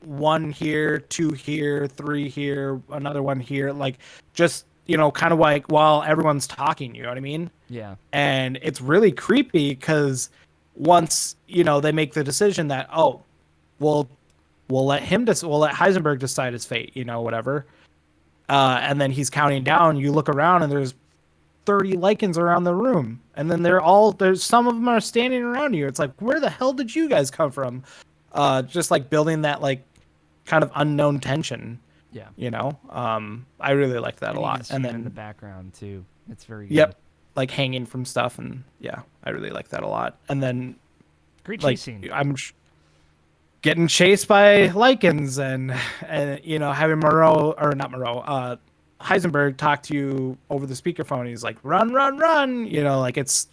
1 here, 2 here, 3 here, another one here, like just, you know, kind of like while everyone's talking, you know what I mean? Yeah. And it's really creepy because once, you know, they make the decision that, oh, we'll let Heisenberg decide his fate, you know, whatever. And then he's counting down, you look around and there's 30 Lycans around the room. And then there's some of them are standing around you. It's like, where the hell did you guys come from? Just like building that like kind of unknown tension. Yeah. You know? I really like that a lot. And then in the background too. It's very good. Yep. Like hanging from stuff, and I really like that a lot. And then great chase scene. I'm getting chased by Lycans and you know, having Heisenberg talk to you over the speakerphone. He's like, run, you know, like it's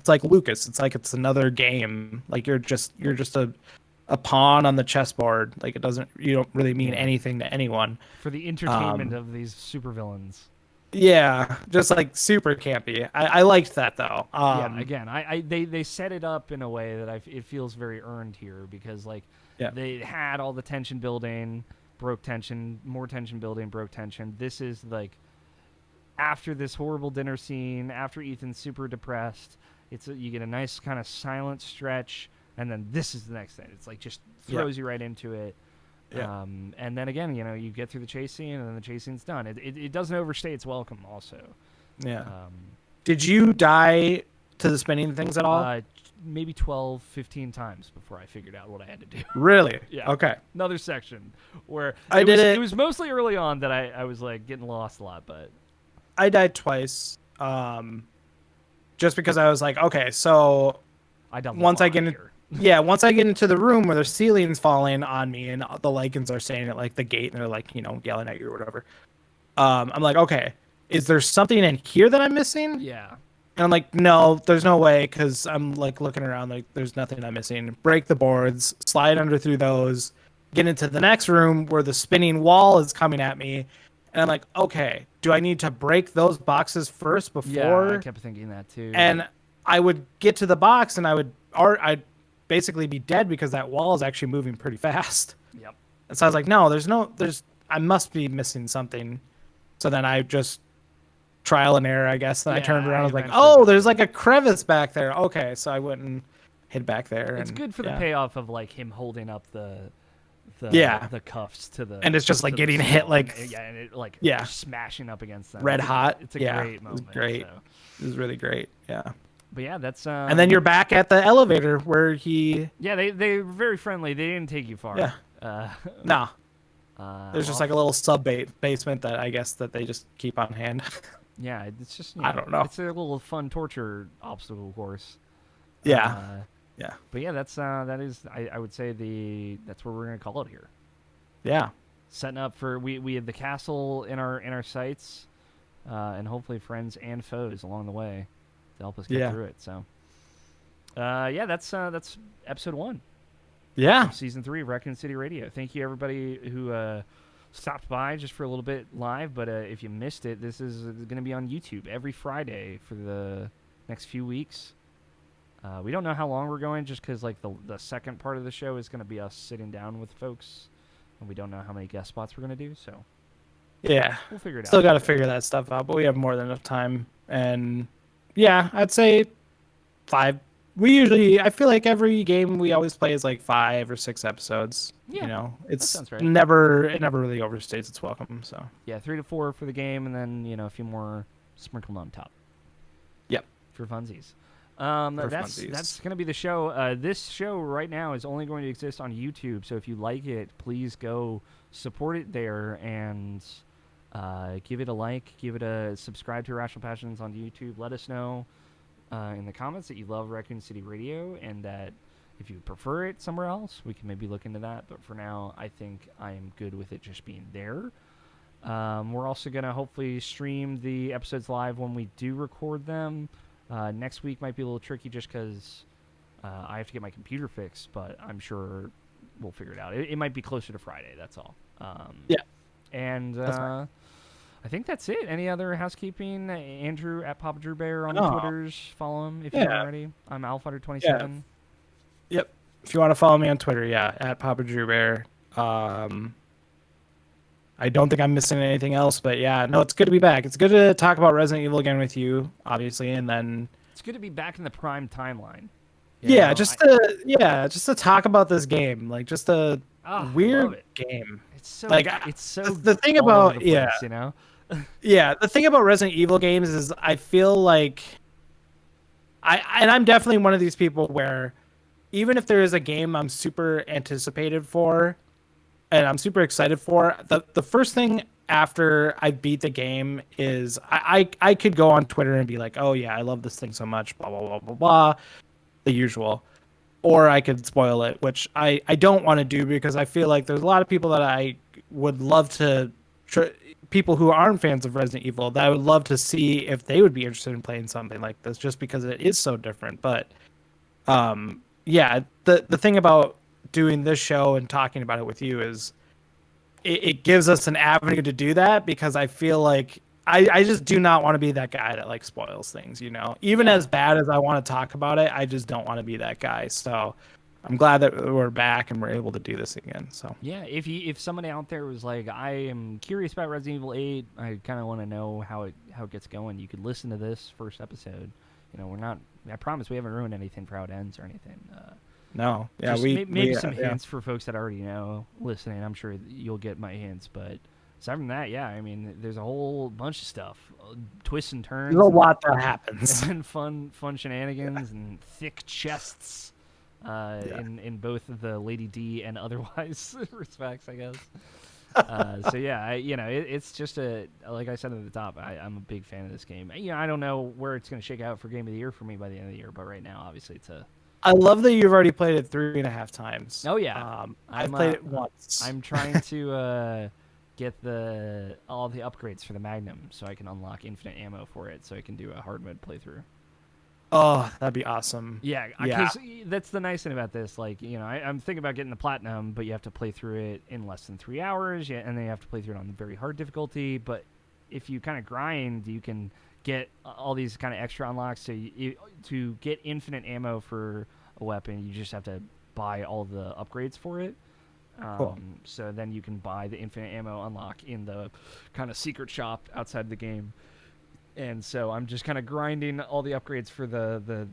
like Lucas. It's like it's another game. Like you're just a pawn on the chessboard. Like you don't really mean anything to anyone. For the entertainment of these supervillains. Yeah, just like super campy. I liked that though. Again, they set it up in a way that it feels very earned here because like they had all the tension building, broke tension, more tension building, broke tension. This is like after this horrible dinner scene, after Ethan's super depressed, you get a nice kind of silent stretch. And then this is the next thing. It's like just throws you right into it. Yeah. And then again, you know, you get through the chase scene, and then the chase scene's done. It doesn't overstay its welcome. Also. Yeah. Did you die to the spinning things at all? Maybe 12, 15 times before I figured out what I had to do. Really? Yeah. Okay. Another section where it was mostly early on that I was like getting lost a lot, but I died twice. Just because I was like, okay, so once I get into the room where the ceiling's falling on me and the Lycans are staying at like the gate and they're like, you know, yelling at you or whatever. I'm like, okay, is there something in here that I'm missing? Yeah. And I'm like, no, there's no way, because I'm like looking around, like there's nothing I'm missing. Break the boards, slide under through those, get into the next room where the spinning wall is coming at me, and I'm like, okay, do I need to break those boxes first Yeah, I before? kept thinking that too. And I would get to the box, and I'd basically be dead because that wall is actually moving pretty fast. Yep. And so I was like, no, I must be missing something. So then I just trial and error, I guess. Then I turned around. I was like, oh, there's like a crevice back there. Okay, so I went and hid back there. It's good for the payoff of like him holding up the cuffs to the, and it's just like getting hit like and it like smashing up against them. Red hot. It's a great moment. It was great. So. It was really great. Yeah. But yeah, that's and then you're back at the elevator where he. Yeah, they were very friendly. They didn't take you far. Yeah. No. There's just like a little basement that I guess that they just keep on hand. Yeah, it's just I don't know. It's a little fun torture obstacle course. Yeah. Yeah. But yeah, that is I would say that's where we're gonna call it here. Yeah. Setting up for we have the castle in our sights, and hopefully friends and foes along the way to help us get through it. So that's episode 1. Yeah. Season 3 of Raccoon City Radio. Thank you everybody who stopped by just for a little bit live, but if you missed it, this is going to be on YouTube every Friday for the next few weeks. We don't know how long we're going, just because like the second part of the show is going to be us sitting down with folks, and we don't know how many guest spots we're going to do, so yeah, we'll figure it out. Still got to figure that stuff out, but we have more than enough time. And yeah, I'd say 5. I feel like every game we always play is like 5 or 6 episodes. Yeah, it's sounds right. it never really overstays its welcome. So yeah, 3 to 4 for the game, and then a few more sprinkled on top. Yep, for funsies. That's going to be the show. This show right now is only going to exist on YouTube, so if you like it, please go support it there and give it a like, give it a subscribe to Irrational Passions on YouTube. Let us know in the comments that you love Raccoon City Radio, and that if you prefer it somewhere else, we can maybe look into that. But for now, I think I am good with it just being there. We're also going to hopefully stream the episodes live when we do record them. Next week might be a little tricky just because I have to get my computer fixed, but I'm sure we'll figure it out. It might be closer to Friday, that's all. Yeah. And I think that's it. Any other housekeeping? Andrew at Papa Drew Bear on Twitters. Follow him if you haven't already. I'm Alfighter27. Yeah. Yep. If you want to follow me on Twitter, at Papa Drew Bear. I don't think I'm missing anything else, but no, it's good to be back. It's good to talk about Resident Evil again with you, obviously, and then it's good to be back in the Prime timeline. Just to talk about this game, like just a weird game. It's so it's so the thing about place, the thing about Resident Evil games is I feel like I'm definitely one of these people where even if there is a game I'm super anticipated for and I'm super excited for, the first thing after I beat the game is I could go on Twitter and be like, oh yeah, I love this thing so much, blah, blah, blah, blah, blah, the usual. Or I could spoil it, which I don't want to do because I feel like there's a lot of people that I would love to, people who aren't fans of Resident Evil, that I would love to see if they would be interested in playing something like this just because it is so different. But the thing about doing this show and talking about it with you is it gives us an avenue to do that, because I feel like I just do not want to be that guy that like spoils things, even as bad as I want to talk about it, I just don't want to be that guy. So I'm glad that we're back and we're able to do this again. So yeah, if somebody out there was like, I am curious about Resident Evil 8, I kind of want to know how it gets going, you could listen to this first episode. I promise we haven't ruined anything for how it ends or anything. No, yeah, maybe some hints for folks that already know listening. I'm sure you'll get my hints, but aside from that, I mean, there's a whole bunch of stuff, twists and turns. There's a lot that happens, and fun shenanigans and thick chests, in both the Lady D and otherwise respects, I guess. It's just like I said at the top, I'm a big fan of this game. I don't know where it's going to shake out for Game of the Year for me by the end of the year, but right now, obviously, I love that you've already played it 3.5 times. Oh yeah, I've played it once. I'm trying to get all the upgrades for the Magnum, so I can unlock infinite ammo for it, so I can do a hard mode playthrough. Oh, that'd be awesome. Yeah, Yeah. because that's the nice thing about this. Like, I'm thinking about getting the platinum, but you have to play through it in less than 3 hours, and then you have to play through it on very hard difficulty. But if you kind of grind, you can get all these kind of extra unlocks. So to get infinite ammo for a weapon, you just have to buy all the upgrades for it. Cool. So then you can buy the infinite ammo unlock in the kind of secret shop outside the game. And so I'm just kind of grinding all the upgrades for the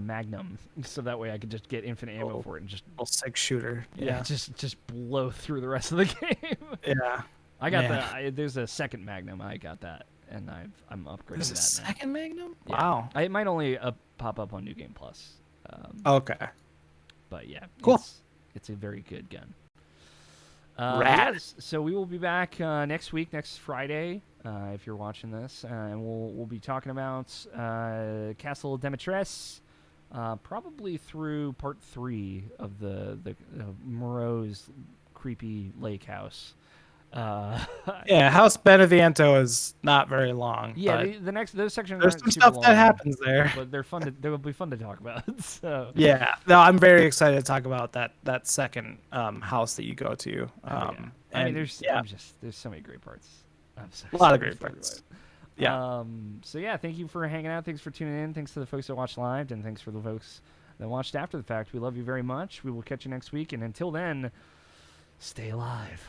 Magnum, so that way I can just get infinite ammo for it and just little 6-shooter. Yeah. just blow through the rest of the game. Yeah. I got there's a second Magnum. I got that, and I'm upgrading There's that a now. second Magnum? Yeah. Wow. It might only pop up on New Game Plus. Okay. But yeah, Cool. It's a very good gun. Rad. Yes, so we will be back next week, next Friday, if you're watching this, and we'll be talking about Castle Demetres, probably through part 3 of the Moreau's creepy lake house. Yeah, House Beneviento is not very long. Yeah, those sections there's aren't some super stuff long, that happens there. but they're fun. They will be fun to talk about. So Yeah, no, I'm very excited to talk about that second house that you go to. yeah. I mean, there's so many great parts. I'm so a lot of excited great to talk parts. about it. Yeah. So yeah, thank you for hanging out. Thanks for tuning in. Thanks to the folks that watched live, and thanks for the folks that watched after the fact. We love you very much. We will catch you next week, and until then, stay alive.